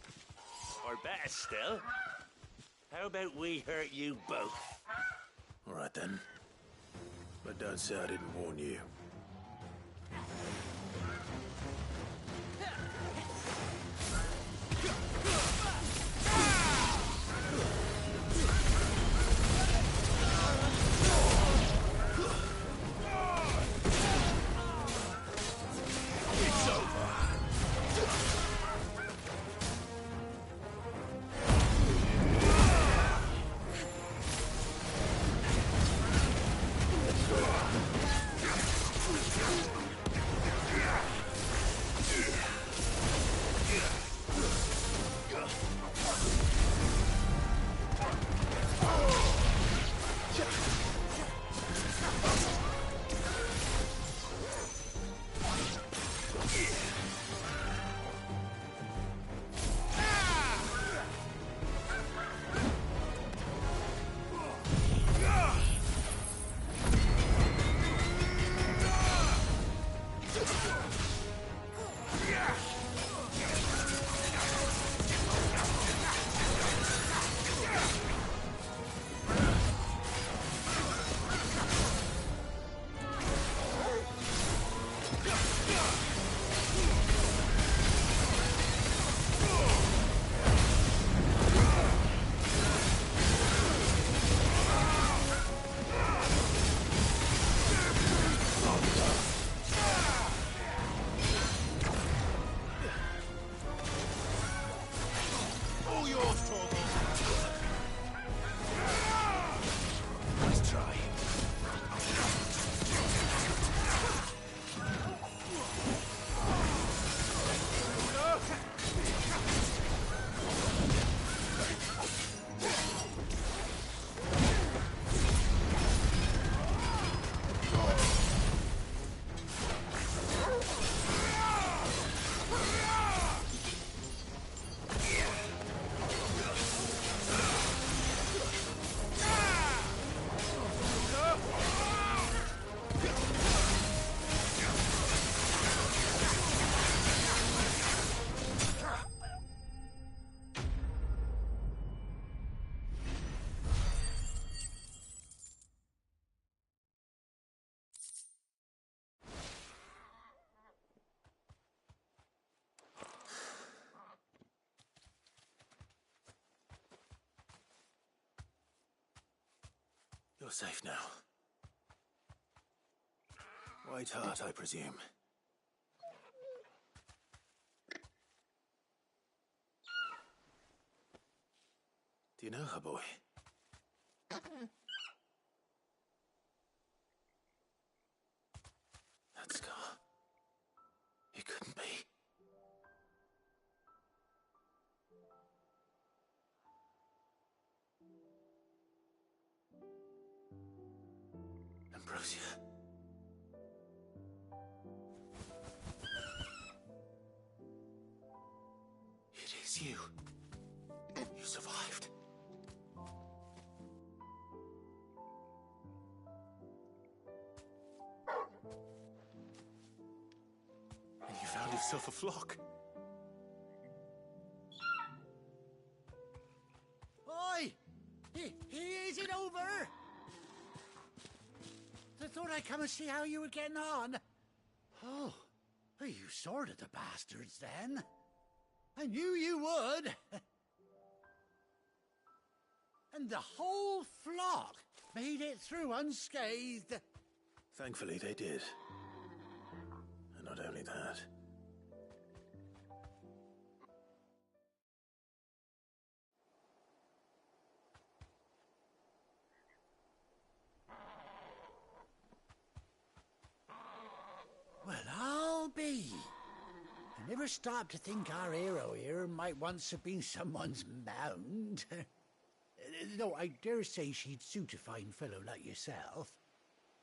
Speaker 21: Or better still, how about we hurt you both?
Speaker 3: All right then. But don't say I didn't warn you.
Speaker 21: It's over.
Speaker 9: All yours, Torgal.
Speaker 3: Nice try. You're safe now. White Hart, I presume. Do you know her, boy? That scar. It couldn't be. Ambrosia. It is you. You survived. And you found yourself a flock.
Speaker 20: Oi! Is it over? I thought I'd come and see how you were getting on. Oh, you sorted the bastards then. I knew you would. And the whole flock made it through unscathed.
Speaker 3: Thankfully, they did. And not only that.
Speaker 20: Well, I'll be. I never stopped to think our hero here might once have been someone's mount. Though I dare say she'd suit a fine fellow like yourself.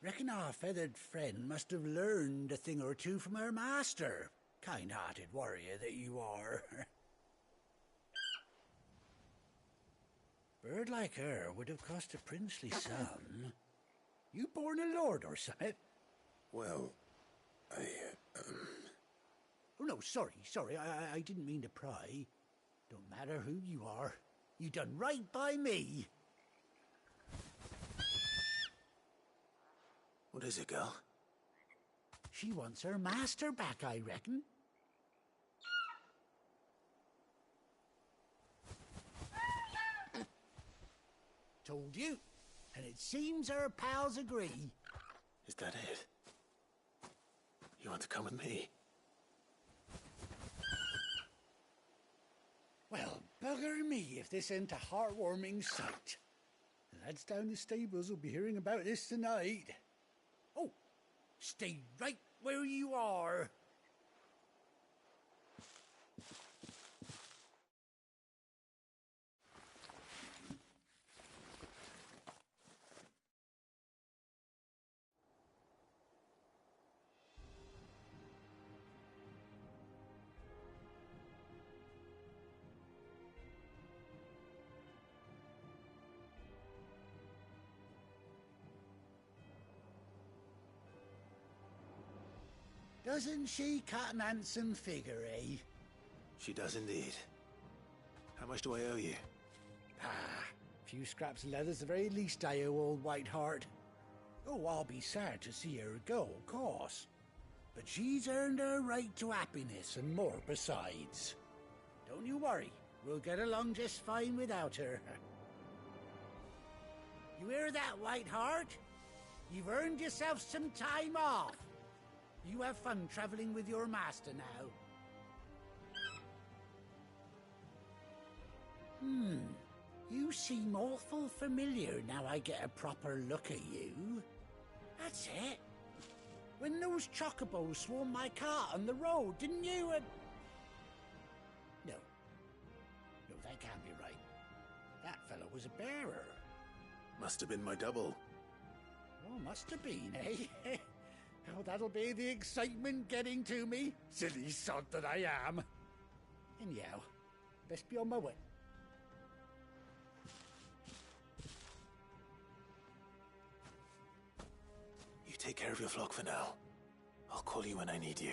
Speaker 20: Reckon our feathered friend must have learned a thing or two from her master. Kind-hearted warrior that you are. Bird like her would have cost a princely sum. You born a lord or something?
Speaker 3: Well,
Speaker 20: Oh, no, sorry. I didn't mean to pry. Don't matter who you are. You done right by me.
Speaker 3: What is it, girl?
Speaker 20: She wants her master back, I reckon. Told you. And it seems her pals agree.
Speaker 3: Is that it? You want to come with me?
Speaker 20: Well, bugger me if this ain't a heartwarming sight. The lads down the stables will be hearing about this tonight. Oh, stay right where you are. Doesn't she cut an handsome figure, eh?
Speaker 3: She does indeed. How much do I owe you?
Speaker 20: A few scraps of leather's the very least I owe old White Hart. Oh, I'll be sad to see her go, of course. but she's earned her right to happiness and more besides. Don't you worry, we'll get along just fine without her. You hear that, Whiteheart? You've earned yourself some time off. You have fun traveling with your master now. You seem awful familiar now I get a proper look at you. That's it. When those chocobos swarmed my cart on the road, didn't you? No. No, that can't be right. That fellow was a bearer.
Speaker 3: Must have been my double.
Speaker 20: Oh, must have been, eh? Oh, that'll be the excitement getting to me. Silly sod that I am. Anyhow, best be on my way.
Speaker 3: You take care of your flock for now. I'll call you when I need you.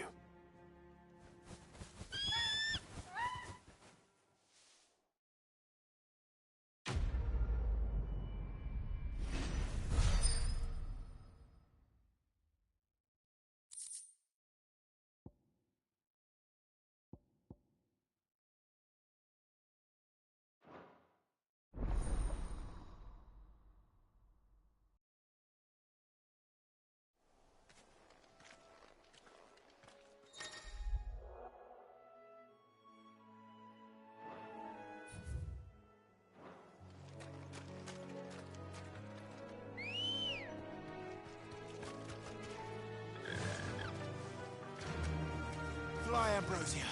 Speaker 7: Fly, Ambrosia.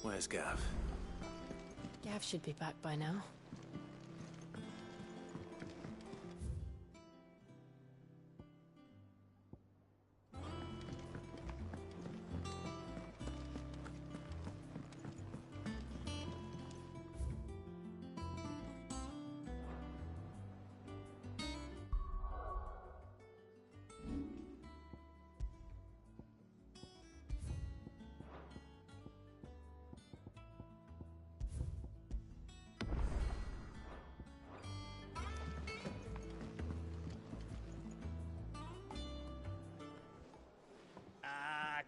Speaker 3: Where's Gav?
Speaker 2: Gav should be back by now.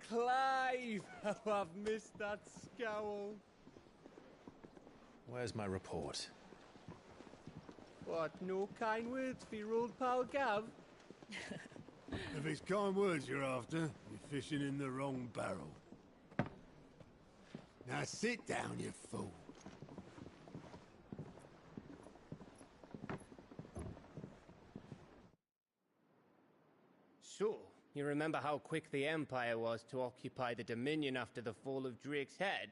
Speaker 22: Clive! How I've missed that scowl.
Speaker 3: Where's my report?
Speaker 22: What, no kind words for your old pal Gav?
Speaker 9: If it's kind words you're after, you're fishing in the wrong barrel. Now sit down, you fool.
Speaker 22: So, you remember how quick the Empire was to occupy the Dominion after the fall of Drake's head?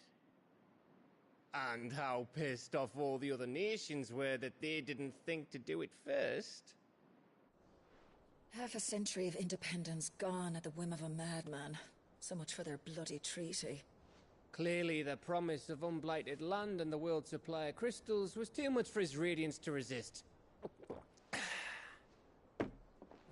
Speaker 22: And how pissed off all the other nations were that they didn't think to do it first?
Speaker 23: Half a century of independence gone at the whim of a madman. So much for their bloody treaty.
Speaker 22: Clearly, the promise of unblighted land and the world's supply of crystals was too much for his radiance to resist.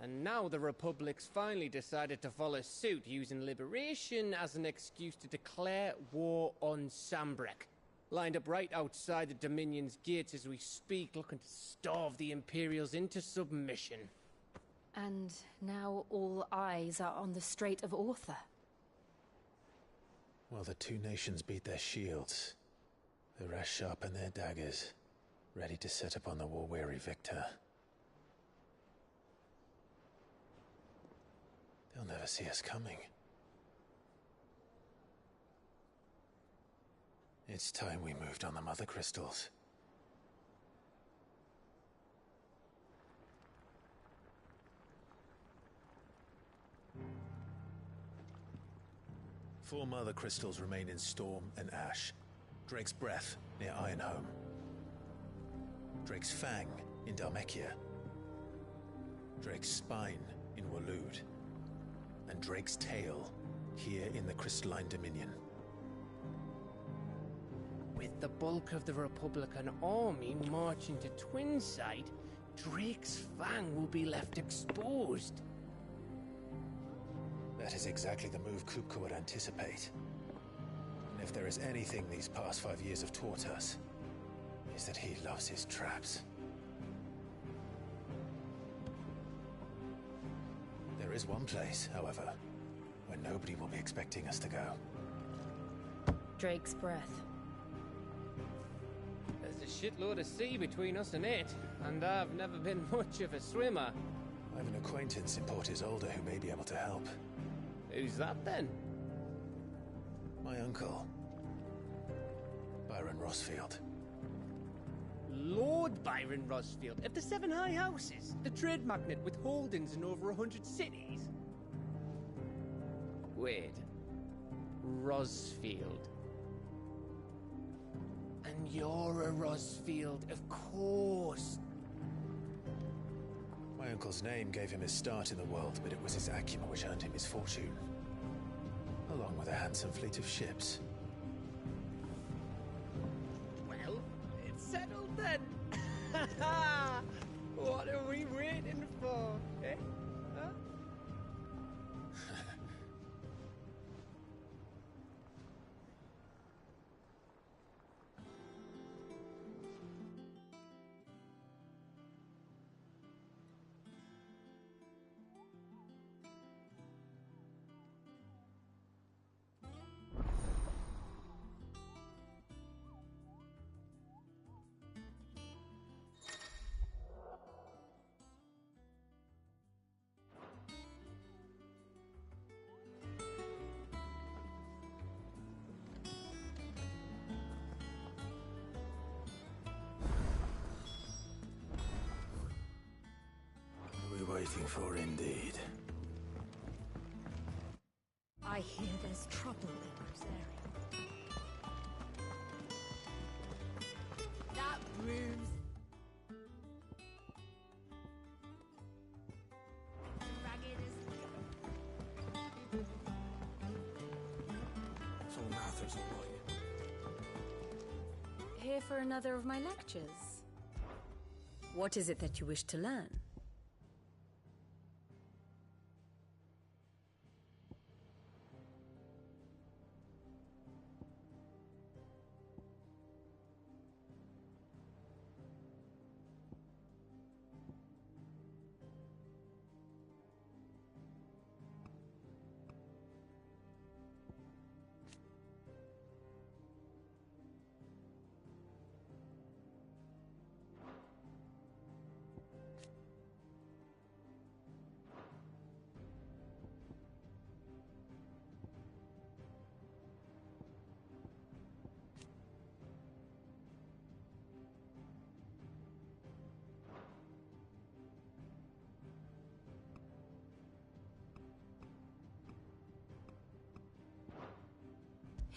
Speaker 22: And now the Republic's finally decided to follow suit, using liberation as an excuse to declare war on Sambrek. Lined up right outside the Dominion's gates as we speak, looking to starve the Imperials into submission.
Speaker 2: And now all eyes are on the Strait of Author.
Speaker 3: Well, the two nations beat their shields. The rest sharpen their daggers, ready to set upon the war-weary victor. They'll never see us coming. It's time we moved on the Mother Crystals. Four Mother Crystals remain in Storm and Ash. Drake's Breath near Ironhome. Drake's Fang in Dhalmekia. Drake's Spine in Waloed. And Drake's Tail here in the Crystalline Dominion.
Speaker 22: With the bulk of the Republican army marching to Twinside, Drake's Fang will be left exposed.
Speaker 3: That is exactly the move Kupka would anticipate. And if there is anything these past 5 years have taught us, is that he loves his traps. There is one place, however, where nobody will be expecting us to go.
Speaker 2: Drake's Breath.
Speaker 22: There's a shitload of sea between us and it, and I've never been much of a swimmer.
Speaker 3: I have an acquaintance in Port Isolde who may be able to help.
Speaker 22: Who's that then?
Speaker 3: My uncle, Byron Rossfield.
Speaker 22: Lord Byron Rossfield of the Seven High Houses, the trade magnate with holdings in over 100 cities. Wait, Rossfield. And you're a Rossfield, of course.
Speaker 3: My uncle's name gave him his start in the world, but it was his acumen which earned him his fortune. Along with a handsome fleet of ships.
Speaker 22: Well, it's settled then. What are we waiting for, eh? Huh?
Speaker 3: Waiting for indeed.
Speaker 23: I hear there's trouble in this area. That proves ragged as
Speaker 6: So Mather's alive.
Speaker 10: Here for another of my lectures. What is it that you wish to learn?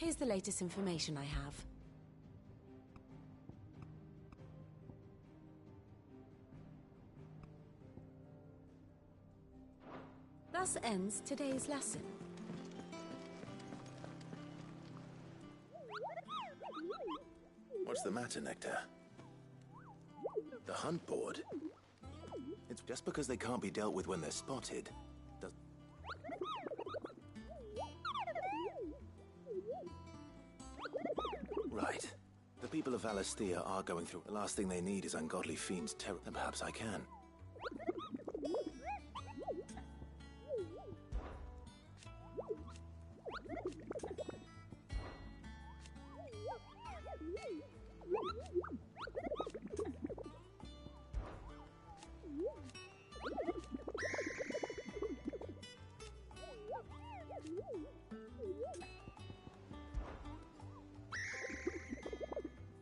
Speaker 10: Here's the latest information I have. Thus ends today's lesson.
Speaker 3: What's the matter, Nectar? The hunt board? It's just because they can't be dealt with when they're spotted. Right. The people of Valisthea are going through. The last thing they need is ungodly fiends' terror. Then perhaps I can.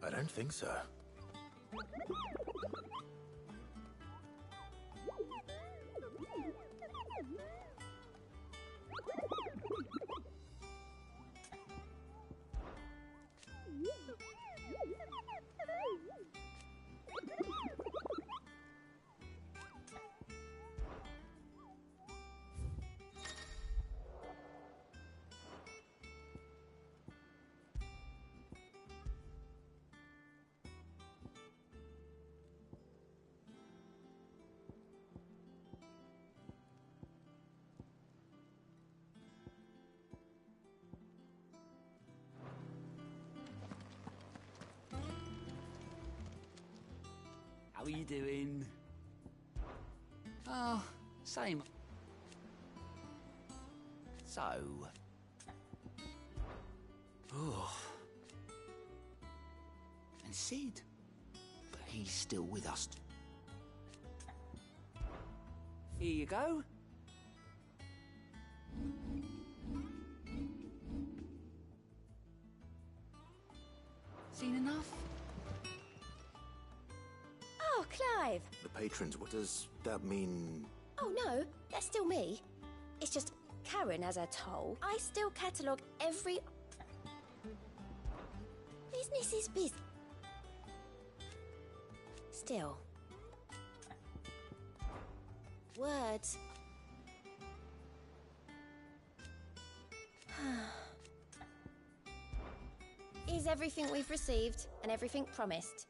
Speaker 3: I don't think so.
Speaker 5: How are you doing? Oh, same. So... Oh. And Sid? But he's still with us. Here you go. Seen enough?
Speaker 7: Oh, Clive!
Speaker 3: The patrons, what does that mean?
Speaker 7: Oh no, that's still me. It's just Karen has a toll. I still catalogue every... Business is business. Still. Words. Is everything we've received and everything promised.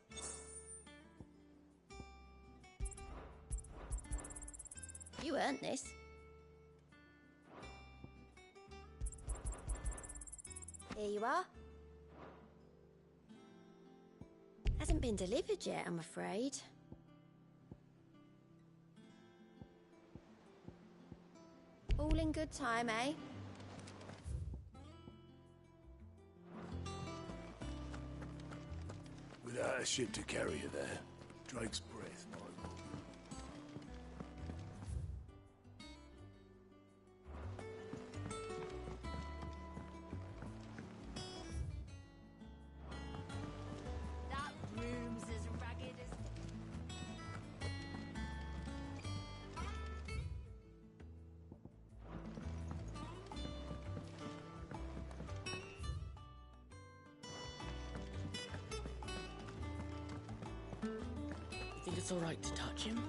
Speaker 7: You earned this. Here you are. Hasn't been delivered yet, I'm afraid. All in good time, eh?
Speaker 9: Without a ship to carry you there, Drake's breath might well.
Speaker 7: That room's as ragged as...
Speaker 5: You think it's alright to touch him?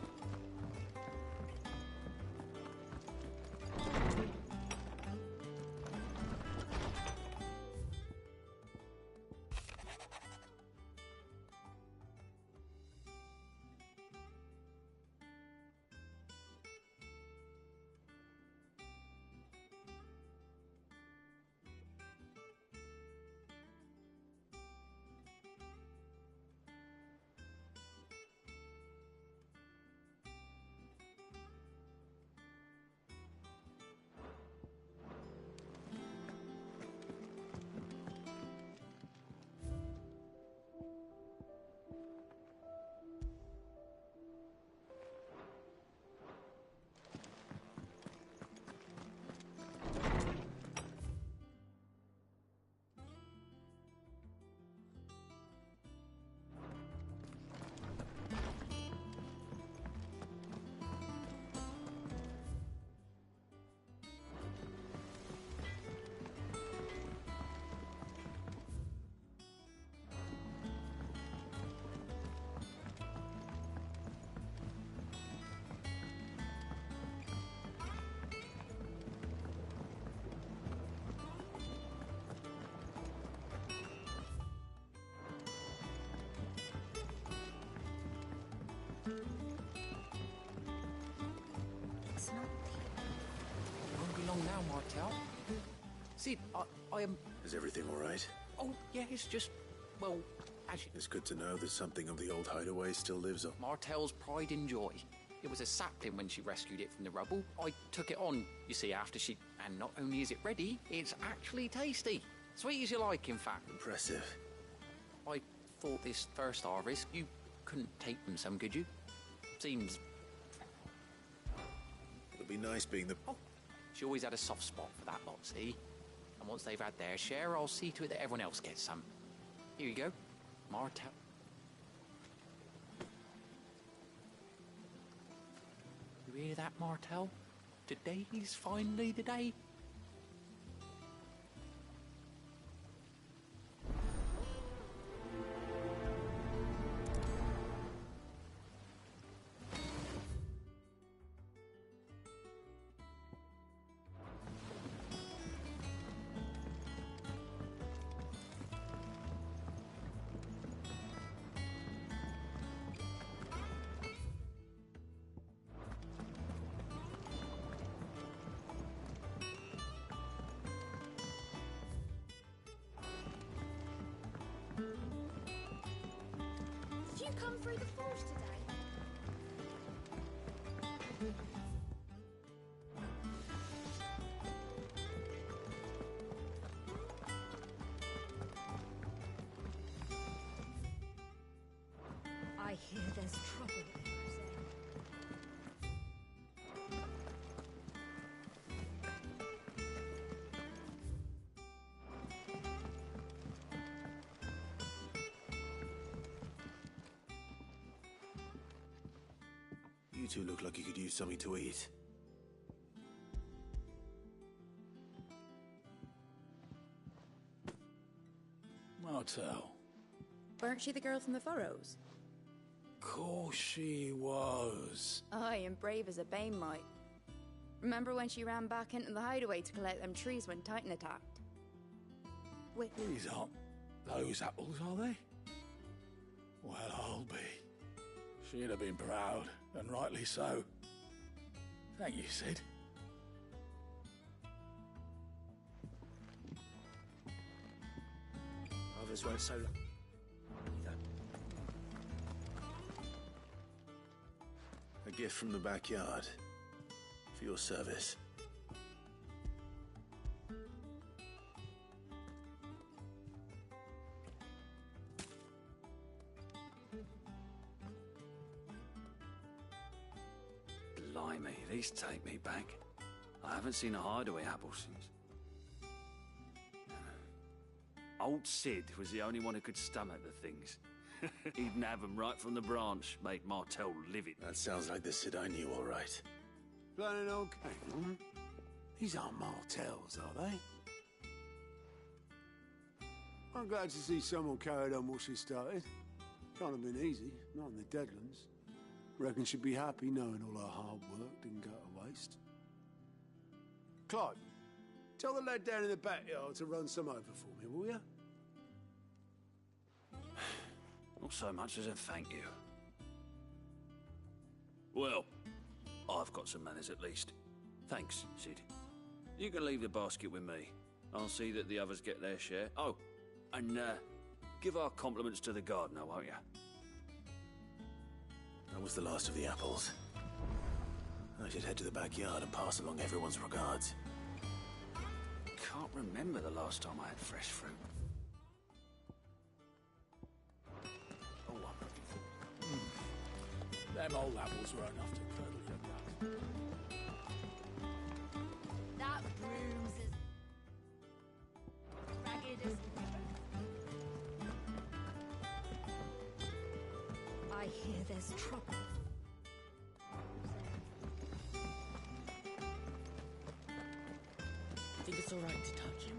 Speaker 7: It's not...
Speaker 5: Won't be long now, Martel. Sid, I am...
Speaker 3: Is everything all right?
Speaker 5: Oh, yeah, it's just... Well,
Speaker 3: It's good to know that something of the old hideaway still lives on.
Speaker 5: Martel's pride and joy. It was a sapling when she rescued it from the rubble. I took it on, you see, after she... And not only is it ready, it's actually tasty. Sweet as you like, in fact.
Speaker 3: Impressive.
Speaker 5: I thought this first harvest, you couldn't take them some, could you? Seems...
Speaker 3: It'll be nice being the...
Speaker 5: Oh, she always had a soft spot for that lot, see? And once they've had their share, I'll see to it that everyone else gets some. Here you go. Martel. You hear that, Martel? Today's finally the day.
Speaker 7: Did you come through the forge today?
Speaker 23: I hear there's trouble there.
Speaker 3: You two look like you could use something to eat.
Speaker 9: Martel.
Speaker 4: Weren't she the girl from the furrows?
Speaker 9: Course she was.
Speaker 4: Aye, and brave as a bane might. Remember when she ran back into the hideaway to collect them trees when Titan attacked? Wait.
Speaker 9: These aren't those apples, are they? Well, I'll be. She'd have been proud, and rightly so. Thank you, Sid.
Speaker 15: Others won't so long. Either.
Speaker 3: A gift from the backyard. For your service.
Speaker 15: Blimey, these take me back. I haven't seen a hideaway apple since. Old Sid was the only one who could stomach the things. He'd nab them right from the branch, made Martel livid.
Speaker 3: That sounds like the Sid I knew, all right.
Speaker 9: Planning on hang on. These aren't Martels, are they? I'm glad to see someone carried on what she started. Can't have been easy, not in the Deadlands. Reckon she'd be happy knowing all her hard work didn't go to waste. Clive, tell the lad down in the backyard to run some over for me, will you?
Speaker 15: Not so much as a thank you. Well, I've got some manners at least. Thanks, Sid. You can leave the basket with me. I'll see that the others get their share. Oh, and give our compliments to the gardener, won't you?
Speaker 3: That was the last of the apples. I should head to the backyard and pass along everyone's regards.
Speaker 15: Can't remember the last time I had fresh fruit. Oh, I'm looking for...
Speaker 9: Them old apples were enough to curdle your blood.
Speaker 7: That room's as ragged as
Speaker 23: I hear there's trouble.
Speaker 6: Think it's all right to touch him?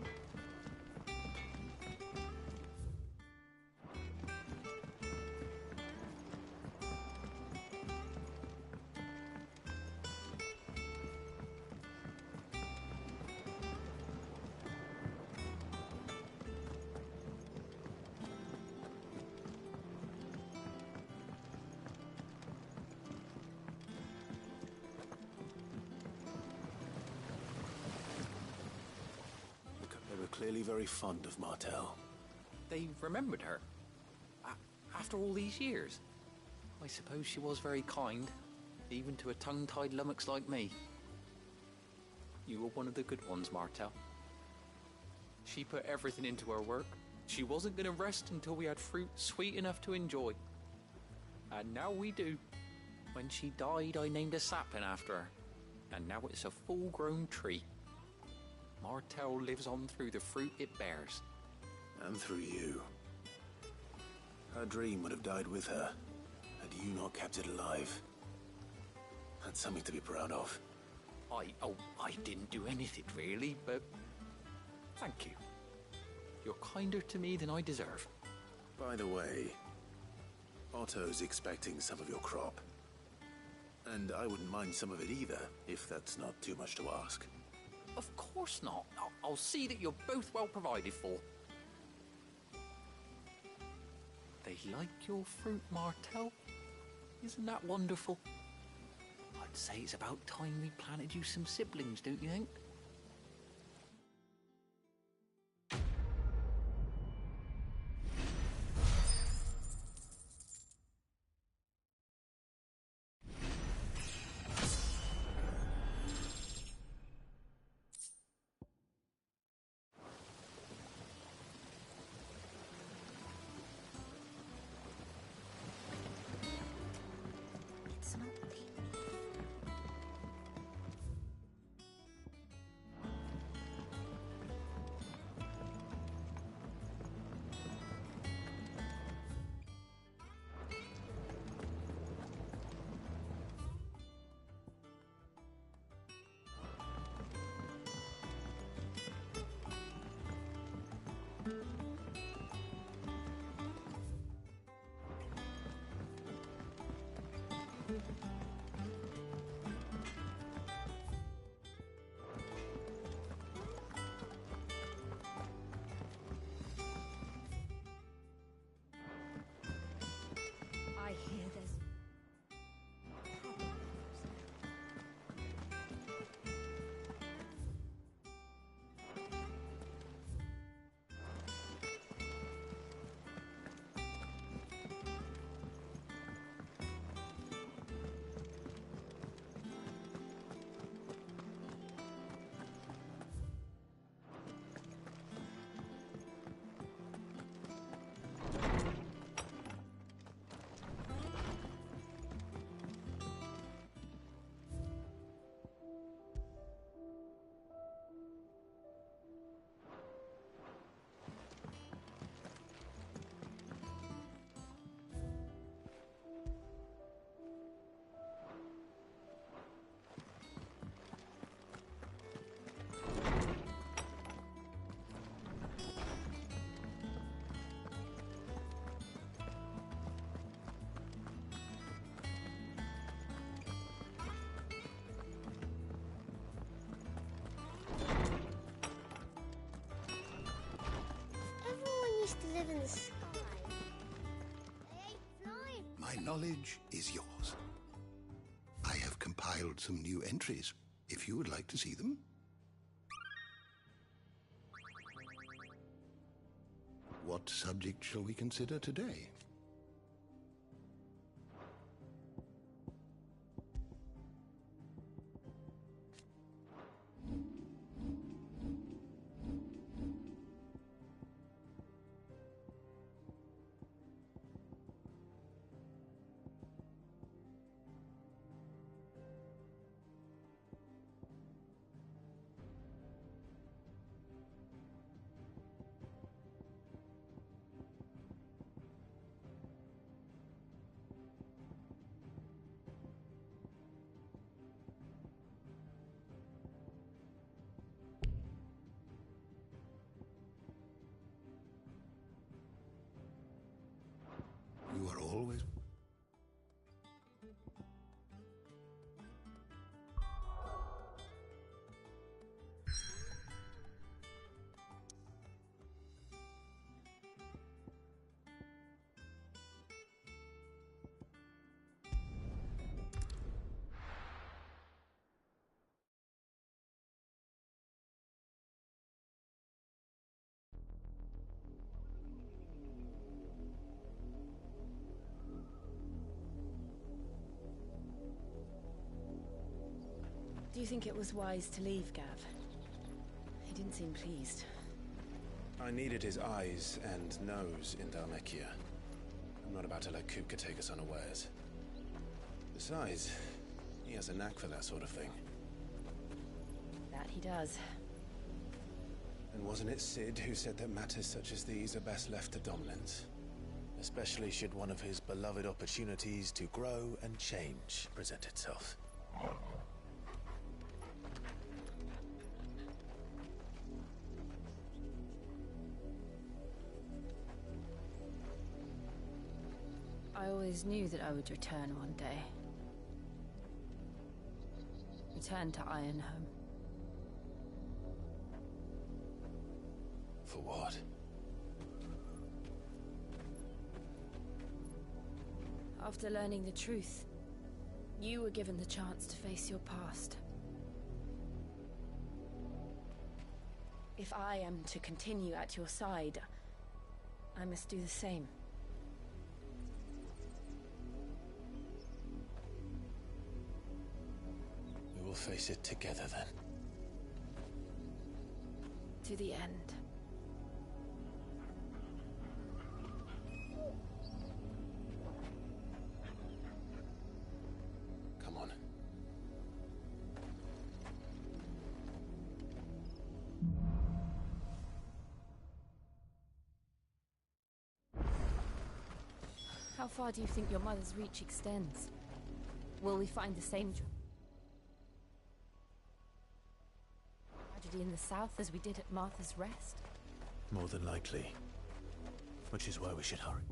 Speaker 3: They were clearly very fond of Martel.
Speaker 5: They remembered her. After all these years. I suppose she was very kind, even to a tongue-tied lummox like me. You were one of the good ones, Martel. She put everything into her work. She wasn't going to rest until we had fruit sweet enough to enjoy. And now we do. When she died, I named a sapling after her. And now it's a full-grown tree. Martel lives on through the fruit it bears.
Speaker 3: And through you. Her dream would have died with her, had you not kept it alive. That's something to be proud of.
Speaker 5: I didn't do anything really, but thank you. You're kinder to me than I deserve.
Speaker 3: By the way, Otto's expecting some of your crop. And I wouldn't mind some of it either, if that's not too much to ask.
Speaker 5: Of course not. I'll see that you're both well provided for. They like your fruit, Martel. Isn't that wonderful? I'd say it's about time we planted you some siblings, don't you think?
Speaker 10: I hear there's...
Speaker 7: used to live in the sky. They ain't flying.
Speaker 11: My knowledge is yours. I have compiled some new entries, if you would like to see them. What subject shall we consider today? You are always...
Speaker 10: Do you think it was wise to leave, Gav? He didn't seem pleased.
Speaker 3: I needed his eyes and nose in Dhalmekia. I'm not about to let Kupka take us unawares. Besides, he has a knack for that sort of thing.
Speaker 10: That he does.
Speaker 3: And wasn't it Sid who said that matters such as these are best left to dominance? especially should one of his beloved opportunities to grow and change present itself.
Speaker 2: I always knew that I would return one day. Return to Ironhome.
Speaker 3: For what?
Speaker 2: After learning the truth, you were given the chance to face your past. If I am to continue at your side, I must do the same.
Speaker 3: We will face it together then.
Speaker 2: To the end.
Speaker 3: Come on.
Speaker 2: How far do you think your mother's reach extends? Will we find the same tragedy in the south as we did at Martha's Rest?
Speaker 3: More than likely. Which is why we should hurry.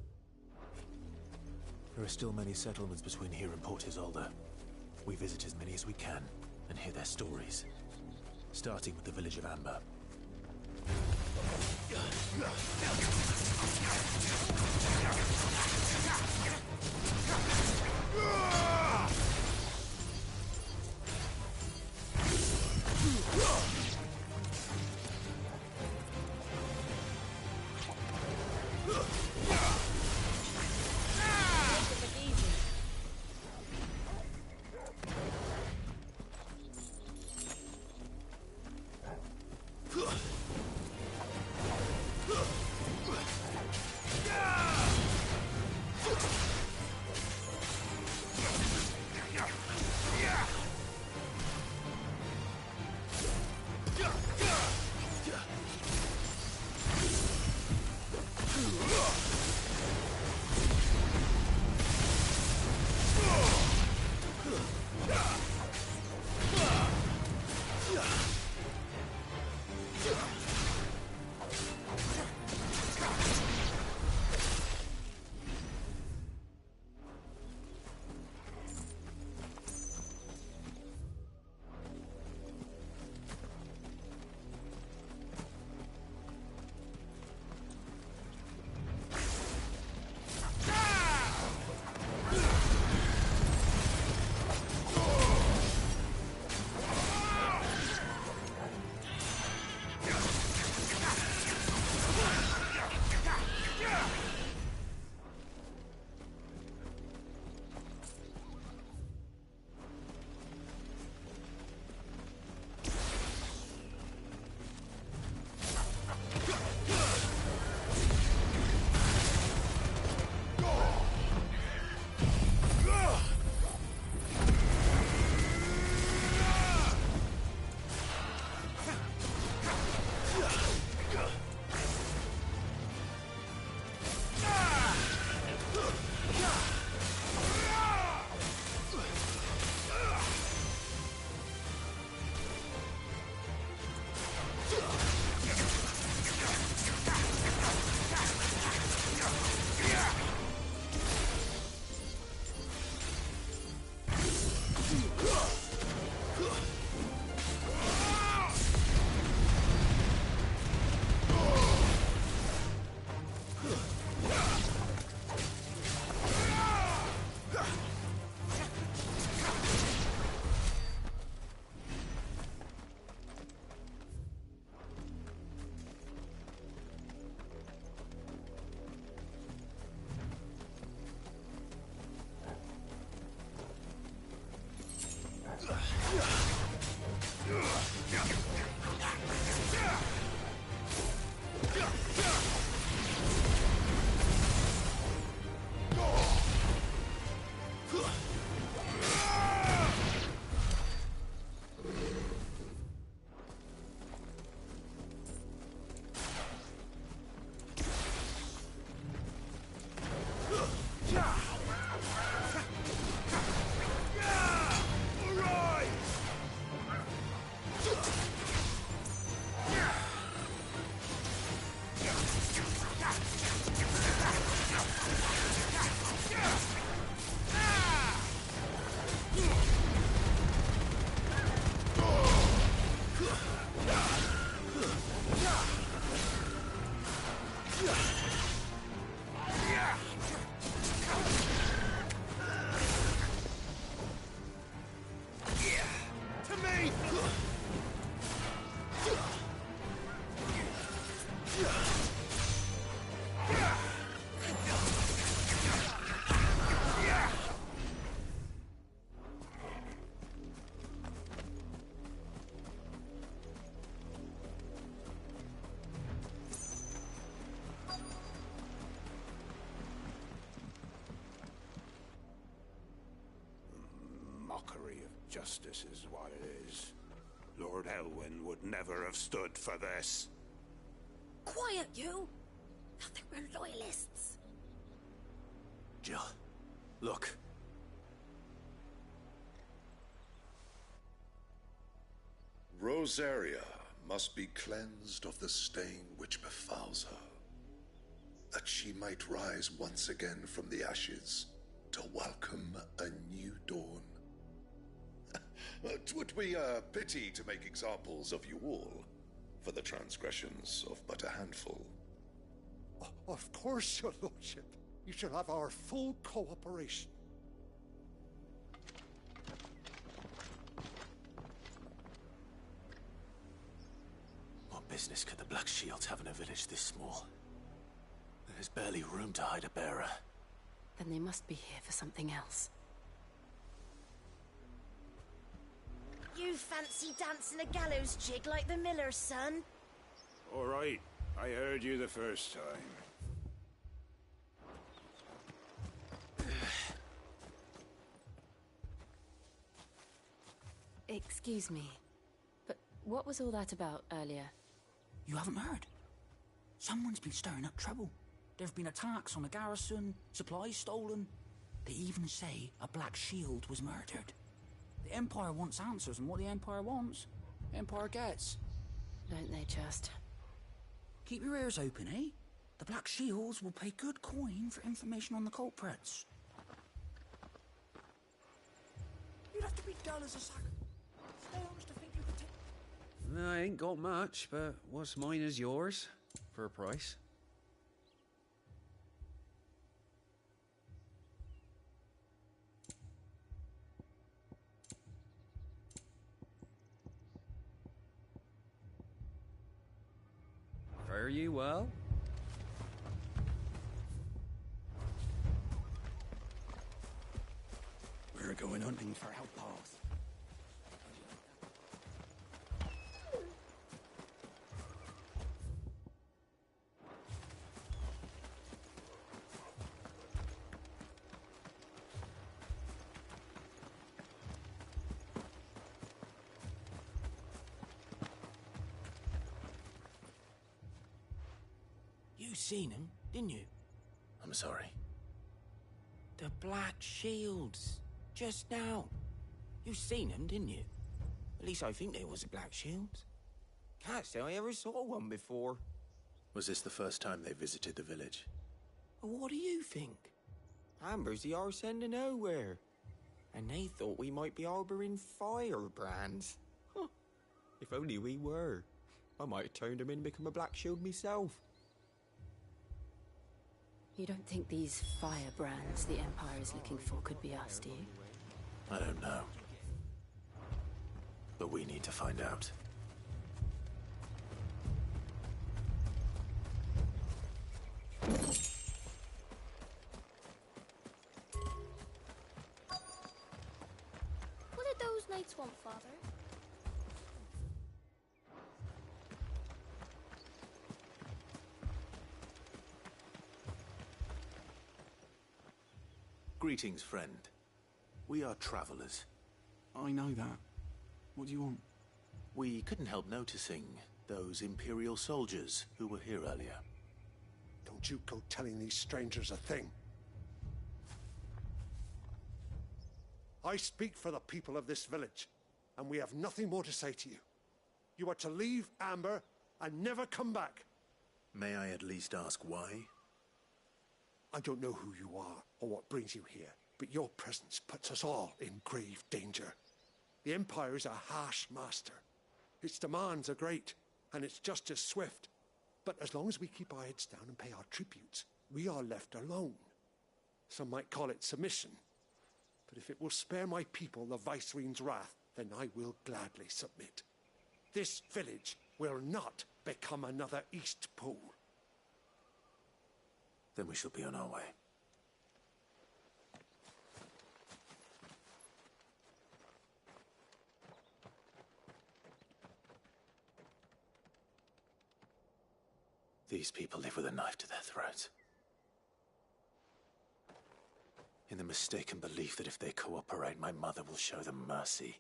Speaker 3: There are still many settlements between here and Port Isolde. We visit as many as we can and hear their stories. Starting with the village of Amber.
Speaker 9: Mockery of justice is what it is. Lord Elwyn would never have stood for this.
Speaker 23: Quiet, you! Thought they were loyalists.
Speaker 3: Jill, look.
Speaker 1: Rosaria must be cleansed of the stain which befouls her, that she might rise once again from the ashes to welcome a new dawn. 'Twould be a pity to make examples of you all, for the transgressions of but a handful.
Speaker 13: Of course, your lordship. You shall have our full cooperation.
Speaker 3: What business could the Black Shields have in a village this small? There's barely room to hide a bearer.
Speaker 2: Then they must be here for something else.
Speaker 7: You fancy dancing a gallows jig like the miller's son?
Speaker 9: All right, I heard you the first time.
Speaker 2: Excuse me, but what was all that about earlier?
Speaker 16: You haven't heard? Someone's been stirring up trouble. There have been attacks on the garrison, supplies stolen. They even say a Black Shield was murdered. The Empire wants answers, and what the Empire wants, Empire gets.
Speaker 2: Don't they just?
Speaker 16: Keep your ears open, eh? The Black Shields will pay good coin for information on the culprits. You'd have to be dull as a sack. Stones to think you could take...
Speaker 15: I ain't got much, but what's mine is yours, for a price. Fare you well?
Speaker 16: We're going hunting for outpaws.
Speaker 6: You seen him, didn't you?
Speaker 3: I'm sorry.
Speaker 6: The Black Shields. Just now. You seen them, didn't you? At least I think there was a Black Shields. Can't say I ever saw one before.
Speaker 3: Was this the first time they visited the village?
Speaker 6: What do you think? Amber's the arse end of nowhere. And they thought we might be harbouring firebrands. Huh. If only we were. I might have turned them in and become a Black Shield myself.
Speaker 2: You don't think these firebrands the Empire is looking for could be us, do you?
Speaker 3: I don't know. But we need to find out.
Speaker 7: What did those knights want, Father?
Speaker 3: Greetings, friend. We are travelers.
Speaker 16: I know that. What do you want?
Speaker 3: We couldn't help noticing those Imperial soldiers who were here earlier.
Speaker 13: Don't you go telling these strangers a thing. I speak for the people of this village, and we have nothing more to say to you. You are to leave Amber and never come back.
Speaker 3: May I at least ask why?
Speaker 13: I don't know who you are or what brings you here, but your presence puts us all in grave danger. The Empire is a harsh master. Its demands are great, and its justice swift. But as long as we keep our heads down and pay our tributes, we are left alone. Some might call it submission. But if it will spare my people the Viceroy's wrath, then I will gladly submit. This village will not become another East Pool.
Speaker 3: Then we shall be on our way. These people live with a knife to their throats. In the mistaken belief that if they cooperate, my mother will show them mercy.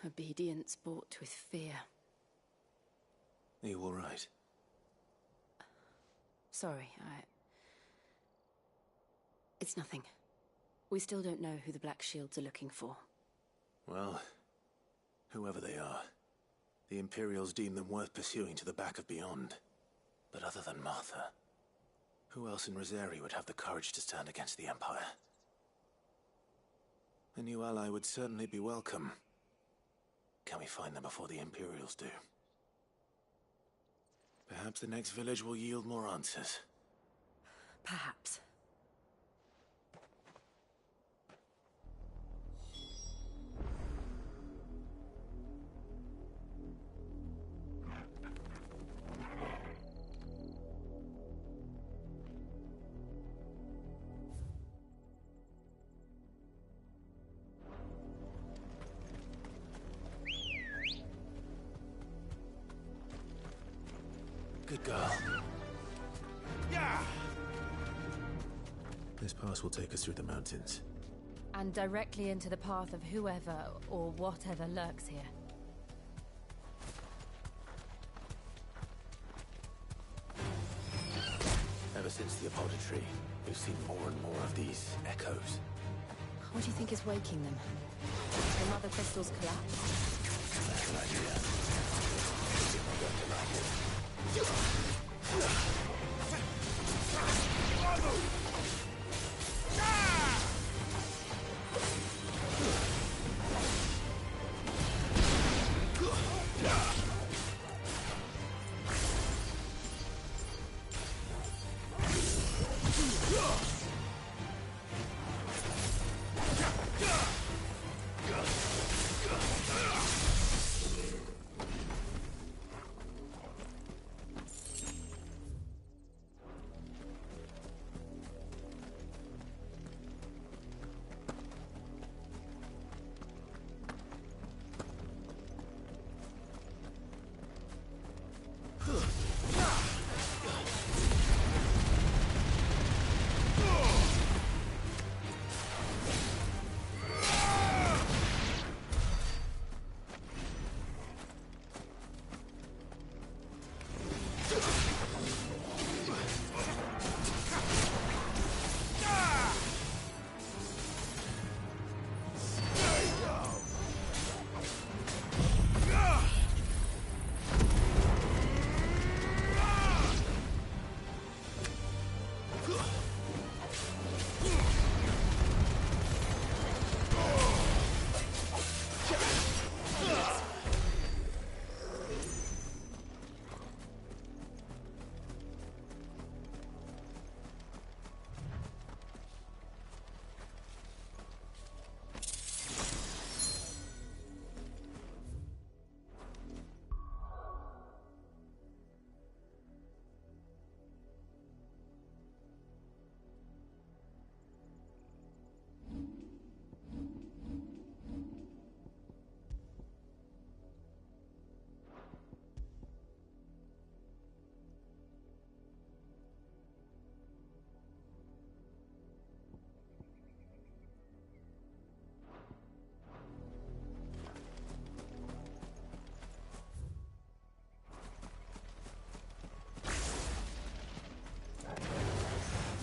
Speaker 2: Obedience bought with fear.
Speaker 3: Are you all right?
Speaker 2: Sorry, It's nothing. We still don't know who the Black Shields are looking for.
Speaker 3: Well, whoever they are, the Imperials deem them worth pursuing to the back of beyond. But other than Martha, who else in Rosari would have the courage to stand against the Empire? A new ally would certainly be welcome. Can we find them before the Imperials do? Perhaps the next village will yield more answers.
Speaker 2: Perhaps.
Speaker 3: Good girl.
Speaker 21: Yeah!
Speaker 3: This pass will take us through the mountains.
Speaker 2: And directly into the path of whoever or whatever lurks here.
Speaker 3: Ever since the apothecary, we've seen more and more of these echoes.
Speaker 2: What do you think is waking them? The mother crystals collapse?
Speaker 3: That's an idea. You're not going to like it.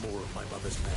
Speaker 3: More of my mother's men.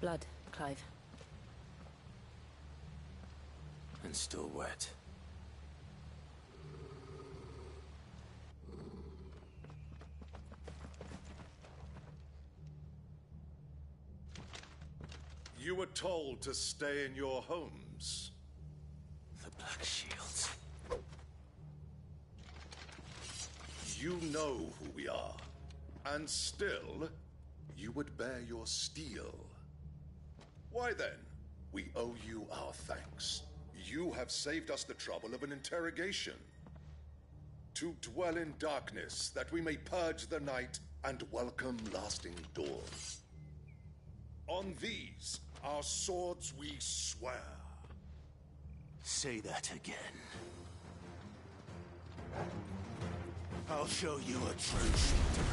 Speaker 2: Blood, Clive.
Speaker 3: And still wet.
Speaker 1: You were told to stay in your homes.
Speaker 3: The Black Shields.
Speaker 1: You know who we are. And still, you would bear your steel. Why then, we owe you our thanks. You have saved us the trouble of an interrogation. To dwell in darkness, that we may purge the night and welcome lasting dawn. On these, our swords we swear.
Speaker 3: Say that again. I'll show you a true shield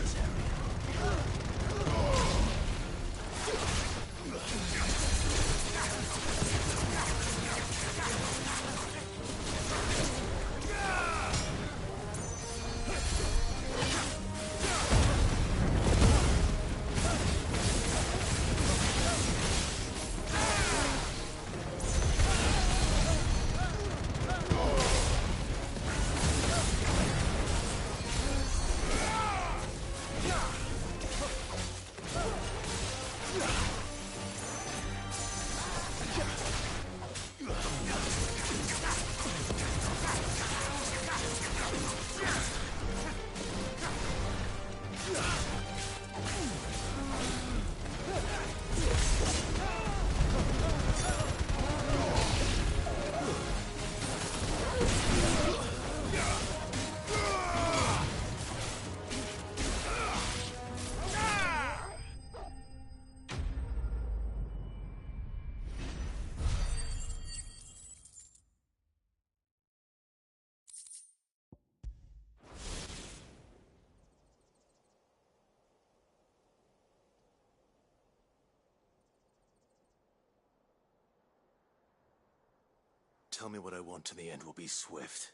Speaker 3: Tell me what I want and the end will be swift.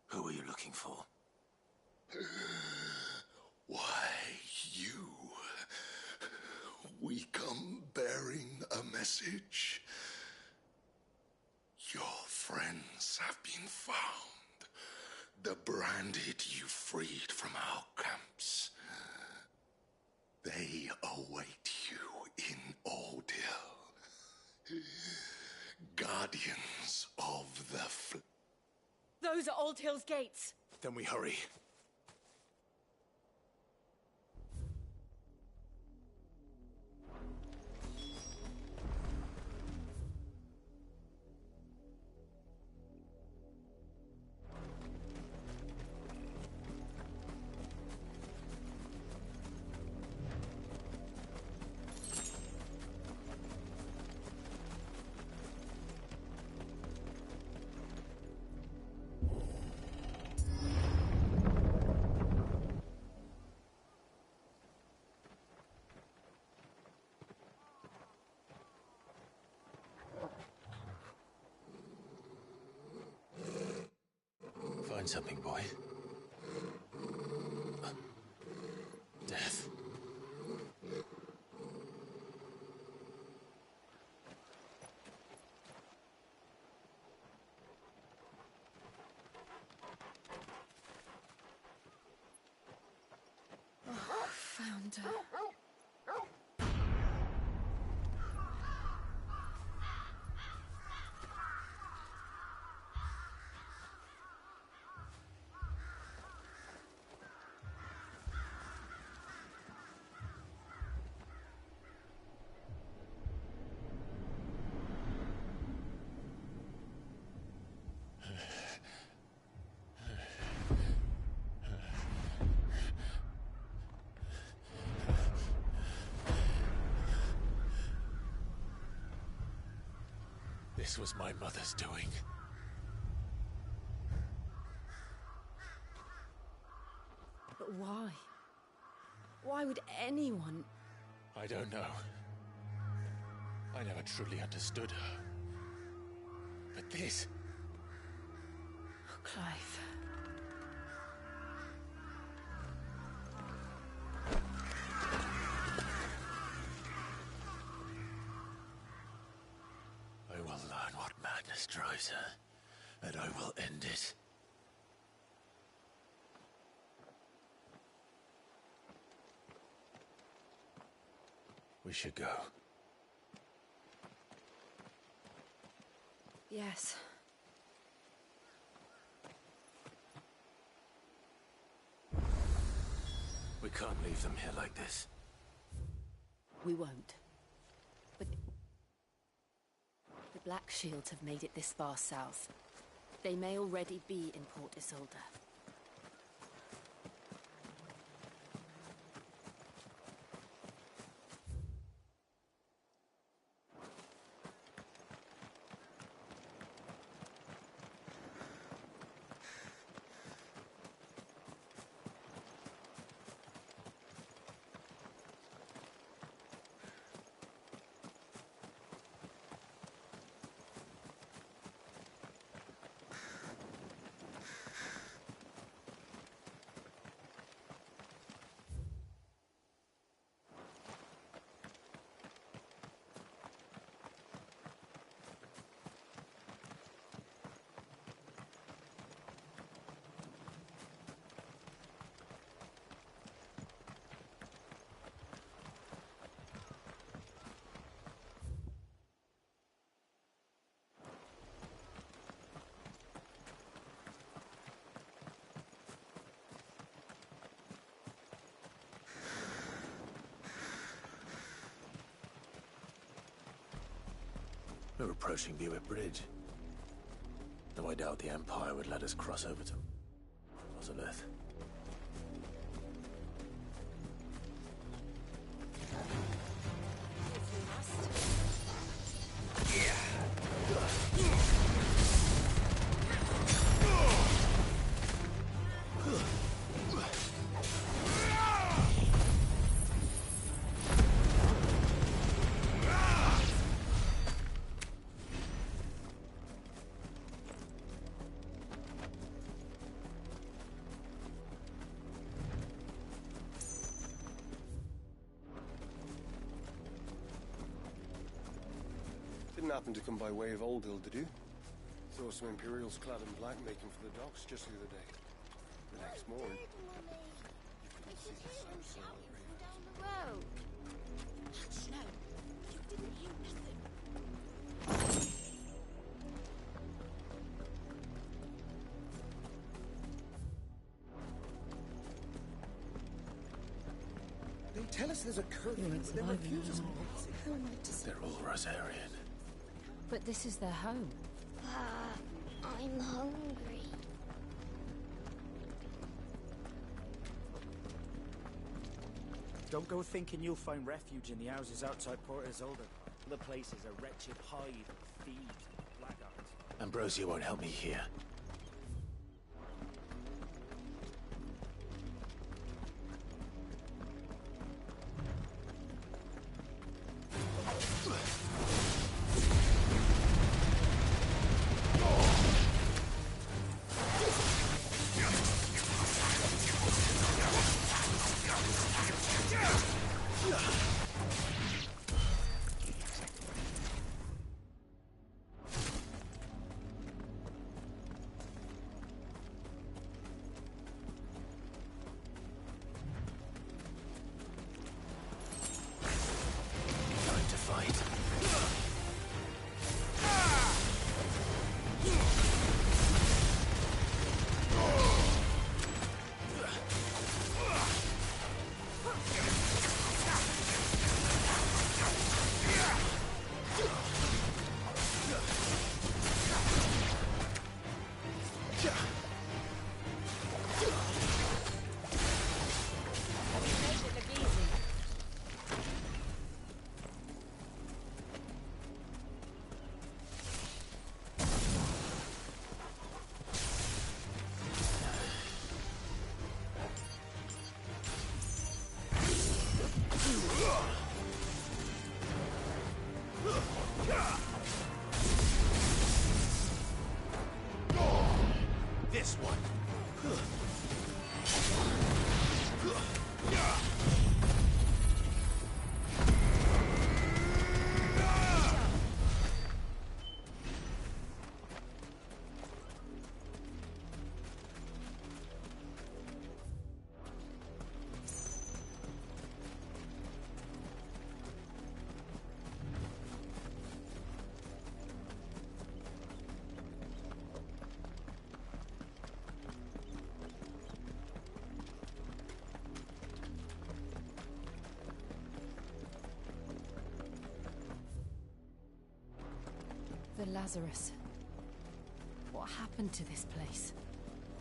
Speaker 3: Who are you looking for?
Speaker 1: Why, you. We come bearing a message. Your friends have been found. The branded you freed from our camps. They await you in Oldhill. Guardians of the
Speaker 2: Those are Old Hill's gates.
Speaker 3: Then we hurry. Find something, boy. Death.
Speaker 2: Oh, found her.
Speaker 3: This was my mother's doing.
Speaker 2: But why? Why would anyone...
Speaker 3: I don't know. I never truly understood her. But this...
Speaker 2: Oh, Clive.
Speaker 3: I will learn what madness drives her, and I will end it. We should go.
Speaker 2: Yes.
Speaker 3: We can't leave them here like this.
Speaker 2: We won't. But... the Black Shields have made it this far south. They may already be in Port Isolde.
Speaker 3: We're approaching Buick Bridge. Though I doubt the Empire would let us cross over to Ozolith.
Speaker 12: Didn't happen to come by way of Old Hill, did you? Saw some Imperials clad in black making for the docks just the other day. The next morning, you couldn't see the sun so
Speaker 7: down the road. No, you didn't hear nothing.
Speaker 12: They tell us there's a curfew, but they refuse us.
Speaker 3: They're all Rosarian.
Speaker 2: But this is their home.
Speaker 7: I'm hungry.
Speaker 14: Don't go thinking you'll find refuge in the houses outside Port Isolde. The place is a wretched hive of thieves and blackguards.
Speaker 3: Ambrosia won't help me here.
Speaker 2: The Lazarus. What happened to this place?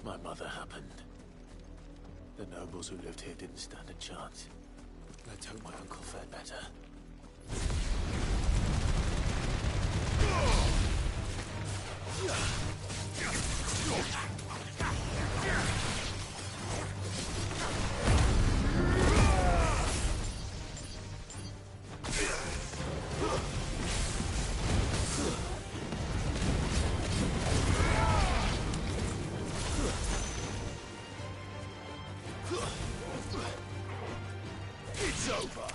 Speaker 3: My mother happened. The nobles who lived here didn't stand a chance. Let's hope my uncle fared better. It's over!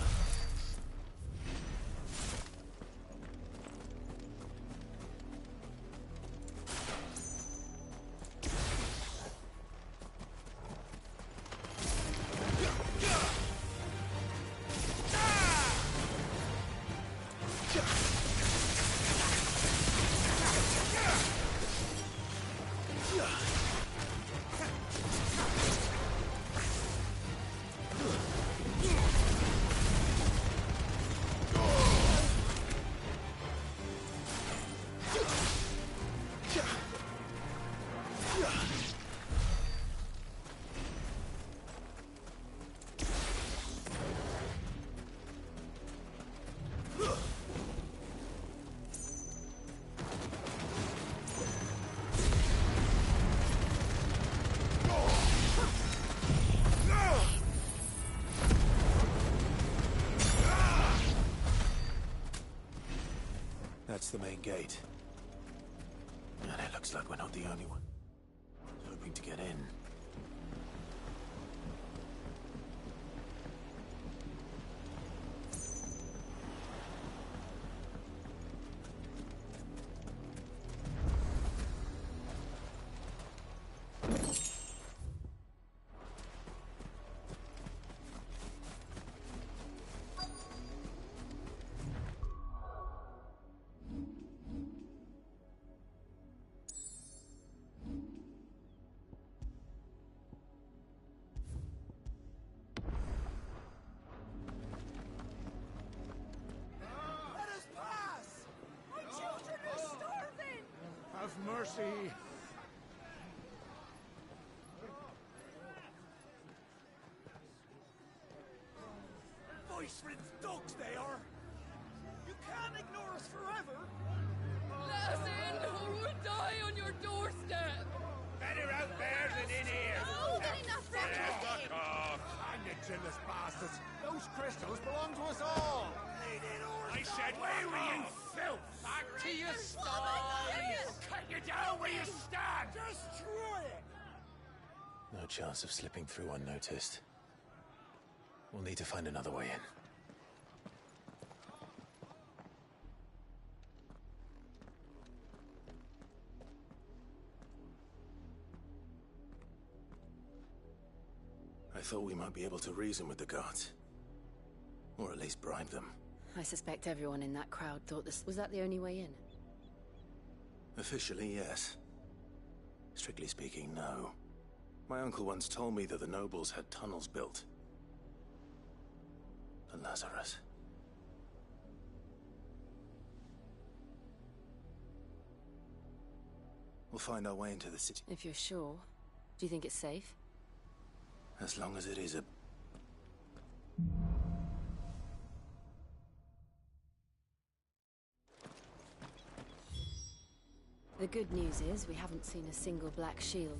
Speaker 3: That's the main gate. And it looks like we're not the only one. Hoping to get in.
Speaker 13: Have mercy.
Speaker 20: Voice-ridden dogs they are. You can't ignore us forever.
Speaker 8: Let us in, or we'll die on your doorstep.
Speaker 21: Better out there than in here.
Speaker 7: Oh, get enough racket!
Speaker 13: Hang it, jealous bastards. Those crystals belong to us all.
Speaker 21: I said, where were you, filth? Back to your sties! Cut you down where you stand!
Speaker 20: Destroy it!
Speaker 3: No chance of slipping through unnoticed. We'll need to find another way in. I thought we might be able to reason with the guards. Or at least bribe them.
Speaker 2: I suspect everyone in that crowd thought this... Was that the only way in?
Speaker 3: Officially, yes. Strictly speaking, no. My uncle once told me that the nobles had tunnels built. The Lazarus. We'll find our way into the city.
Speaker 2: If you're sure. Do you think it's safe?
Speaker 3: As long as it is a...
Speaker 2: The good news is we haven't seen a single black shield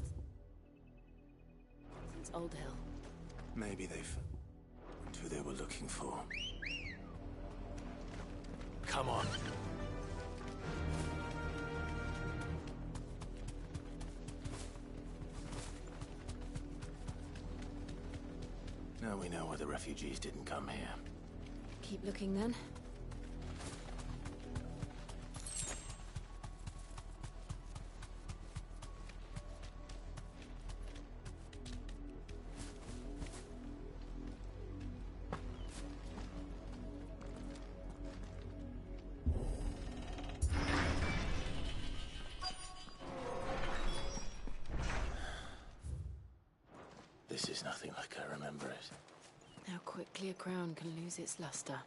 Speaker 2: since Old Hill.
Speaker 3: Maybe they found who they were looking for. Come on. Now we know why the refugees didn't come here.
Speaker 2: Keep looking then.
Speaker 3: This is nothing like I remember it.
Speaker 2: How quickly a crown can lose its luster.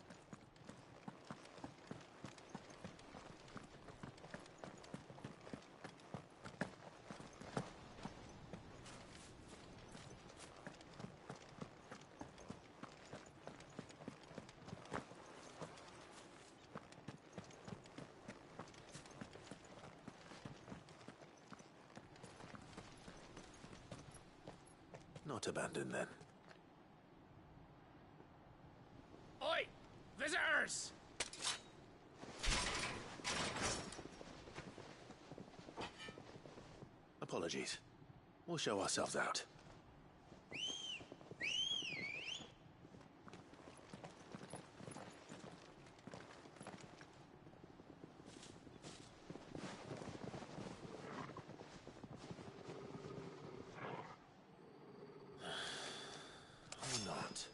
Speaker 3: not abandoned then.
Speaker 17: Oi! Visitors!
Speaker 3: Apologies. We'll show ourselves out. Or not.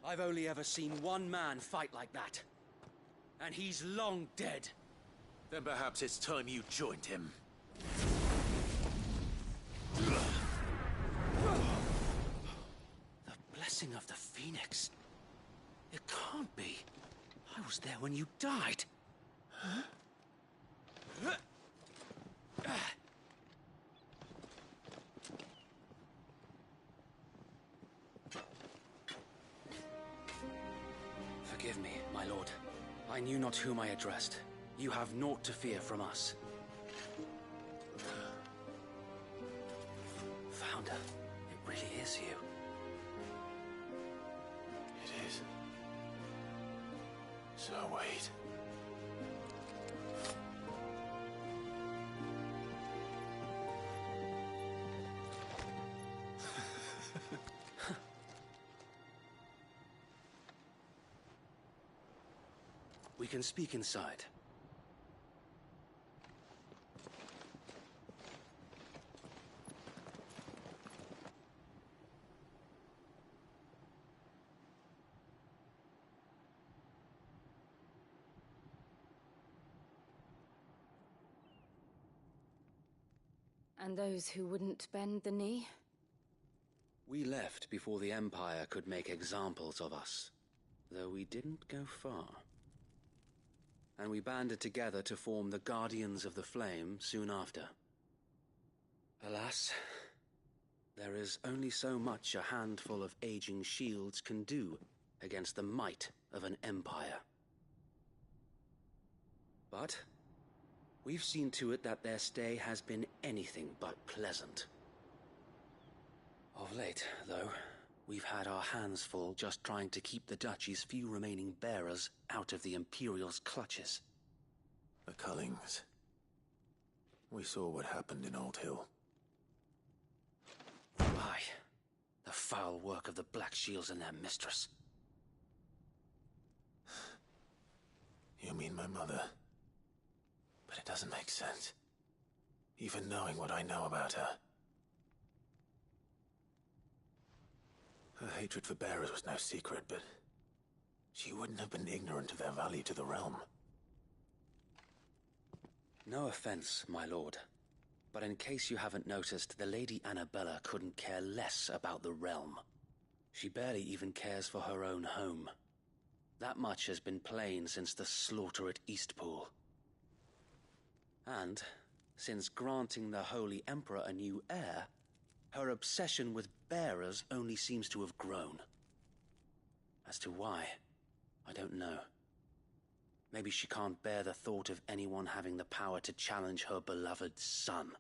Speaker 18: I've only ever seen one man fight like that. And he's long dead.
Speaker 3: Then perhaps it's time you joined him.
Speaker 18: The blessing of the Phoenix. It can't be. I was there when you died. Huh? Forgive me, my lord. I knew not whom I addressed. You have naught to fear from us. Founder, it really is you.
Speaker 3: It is. So wait.
Speaker 18: We can speak inside.
Speaker 2: And those who wouldn't bend the knee?
Speaker 18: We left before the Empire could make examples of us, though we didn't go far. And we banded together to form the Guardians of the Flame soon after. Alas, there is only so much a handful of aging shields can do against the might of an empire. But we've seen to it that their stay has been anything but pleasant. Of late, though, we've had our hands full just trying to keep the Duchy's few remaining bearers out of the Imperial's clutches.
Speaker 3: The Cullings. We saw what happened in Old Hill.
Speaker 18: Aye. The foul work of the Black Shields and their mistress.
Speaker 3: You mean my mother? But it doesn't make sense. Even knowing what I know about her. Her hatred for bearers was no secret, but she wouldn't have been ignorant of their value to the realm.
Speaker 18: No offense, my lord, but in case you haven't noticed, the Lady Annabella couldn't care less about the realm. She barely even cares for her own home. That much has been plain since the slaughter at Eastpool. And, since granting the Holy Emperor a new heir, her obsession with bearers only seems to have grown. As to why, I don't know. Maybe she can't bear the thought of anyone having the power to challenge her beloved son.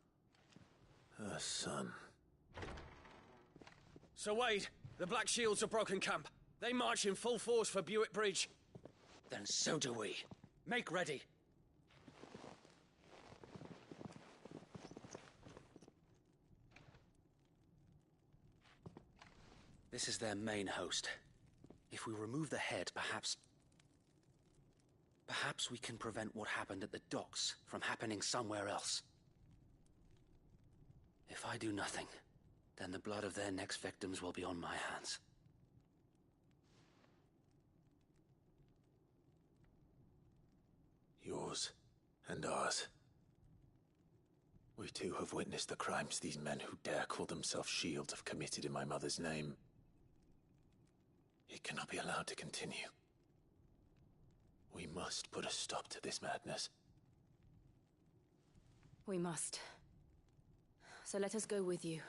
Speaker 3: Her son.
Speaker 18: Sir Wade, the Black Shields have broken camp. They march in full force for Buick Bridge. Then so do we. Make ready. This is their main host. If we remove the head, perhaps we can prevent what happened at the docks from happening somewhere else. If I do nothing, then the blood of their next victims will be on my hands.
Speaker 3: Yours and ours. We too have witnessed the crimes these men who dare call themselves shields have committed in my mother's name. It cannot be allowed to continue. We must put a stop to this madness.
Speaker 2: We must. So let us go with you.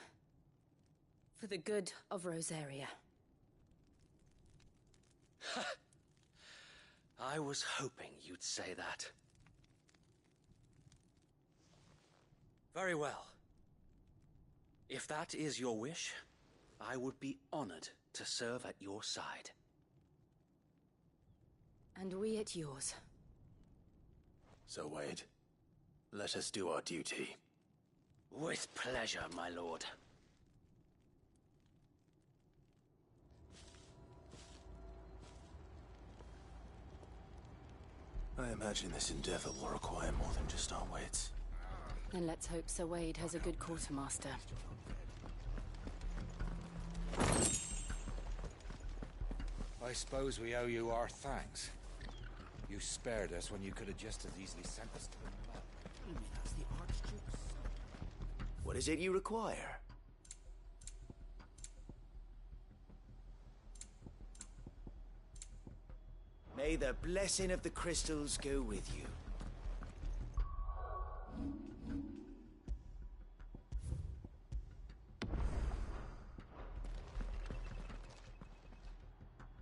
Speaker 2: For the good of Rosaria.
Speaker 18: I was hoping you'd say that. Very well. If that is your wish, I would be honored to serve at your side.
Speaker 2: And we at yours.
Speaker 3: So, Wade, let us do our duty.
Speaker 18: With pleasure, my lord.
Speaker 3: I imagine this endeavor will require more than just our wits.
Speaker 2: Then let's hope Sir Wade has a good quartermaster.
Speaker 4: I suppose we owe you our thanks. You spared us when you could have just as easily sent us to the mud.
Speaker 16: You mean that's the Archduke's son?
Speaker 6: What is it you require? May the blessing of the crystals go with you.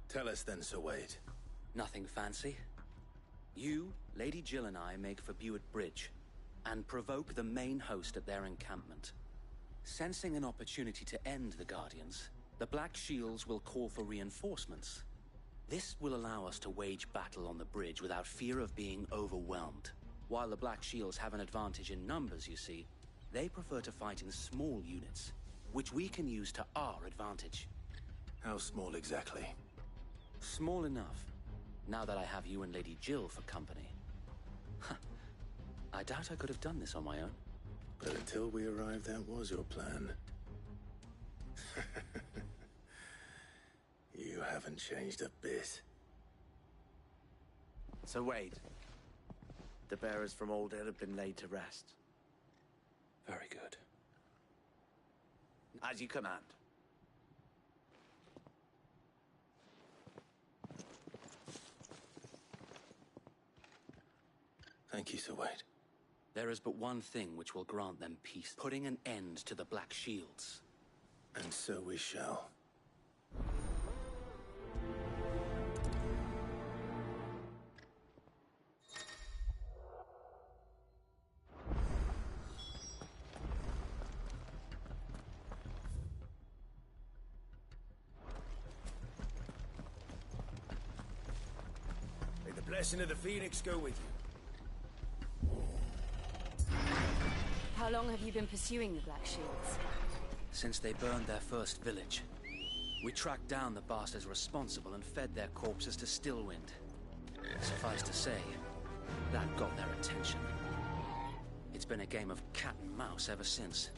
Speaker 3: Tell us then, Sir Wade.
Speaker 18: Nothing fancy. You, Lady Jill and I make for Buett Bridge, and provoke the main host at their encampment. Sensing an opportunity to end the Guardians, the Black Shields will call for reinforcements. This will allow us to wage battle on the bridge without fear of being overwhelmed. While the Black Shields have an advantage in numbers, you see, they prefer to fight in small units, which we can use to our advantage.
Speaker 3: How small exactly?
Speaker 18: Small enough, now that I have you and Lady Jill for company. I doubt I could have done this on my own.
Speaker 3: But until we arrived, that was your plan. You haven't changed a bit.
Speaker 6: So Wade, the bearers from Oldale have been laid to rest.
Speaker 18: Very good.
Speaker 6: As you command.
Speaker 3: Thank you, Sir Wade.
Speaker 18: There is but one thing which will grant them peace, putting an end to the Black Shields.
Speaker 3: And so we shall.
Speaker 6: May the blessing of the Phoenix go with you.
Speaker 2: How long have you been pursuing the Black Shields?
Speaker 18: Since they burned their first village. We tracked down the bastards responsible and fed their corpses to Stillwind. Suffice to say, that got their attention. It's been a game of cat and mouse ever since.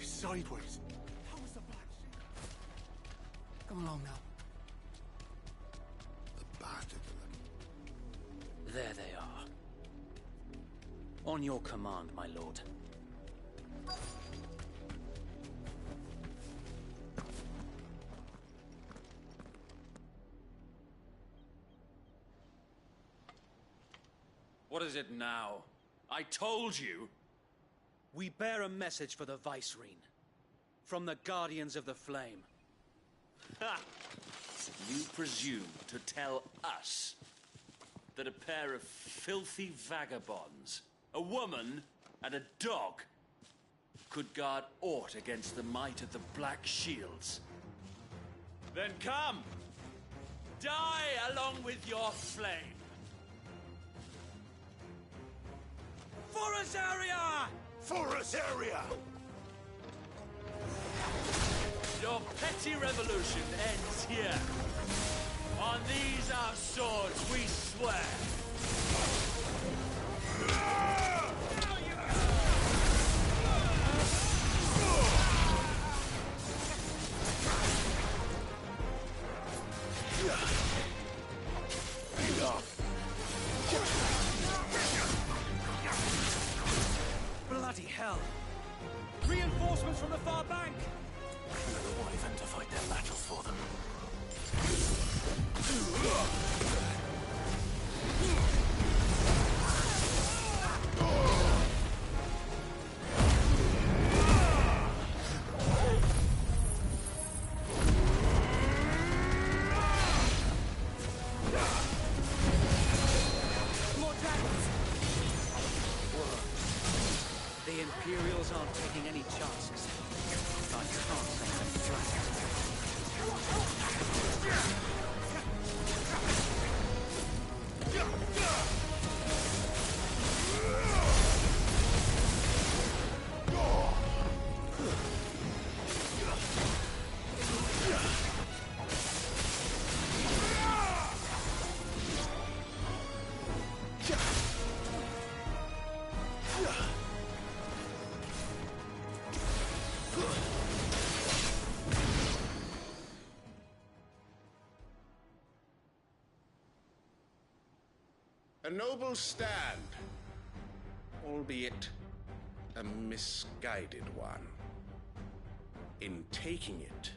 Speaker 13: Sideways. How was the Black Shield?
Speaker 16: Come along now.
Speaker 11: The bastard.
Speaker 18: There they are. On your command, my lord.
Speaker 15: What is it now? I told you!
Speaker 18: We bear a message for the Vicereine. From the Guardians of the Flame.
Speaker 15: Ha! You presume to tell us that a pair of filthy vagabonds, a woman and a dog, could guard aught against the might of the Black Shields? Then come! Die along with your flame! For Rosaria!
Speaker 9: For Rosaria!
Speaker 15: Your petty revolution ends here.
Speaker 17: On these our swords we swear.
Speaker 14: Bloody hell! Reinforcements from the far bank!
Speaker 3: Another wyvern to fight their battle for them.
Speaker 14: More dragons! The Imperials aren't taking any chances. I can't let them flat.
Speaker 1: A noble stand, albeit a misguided one. In taking it,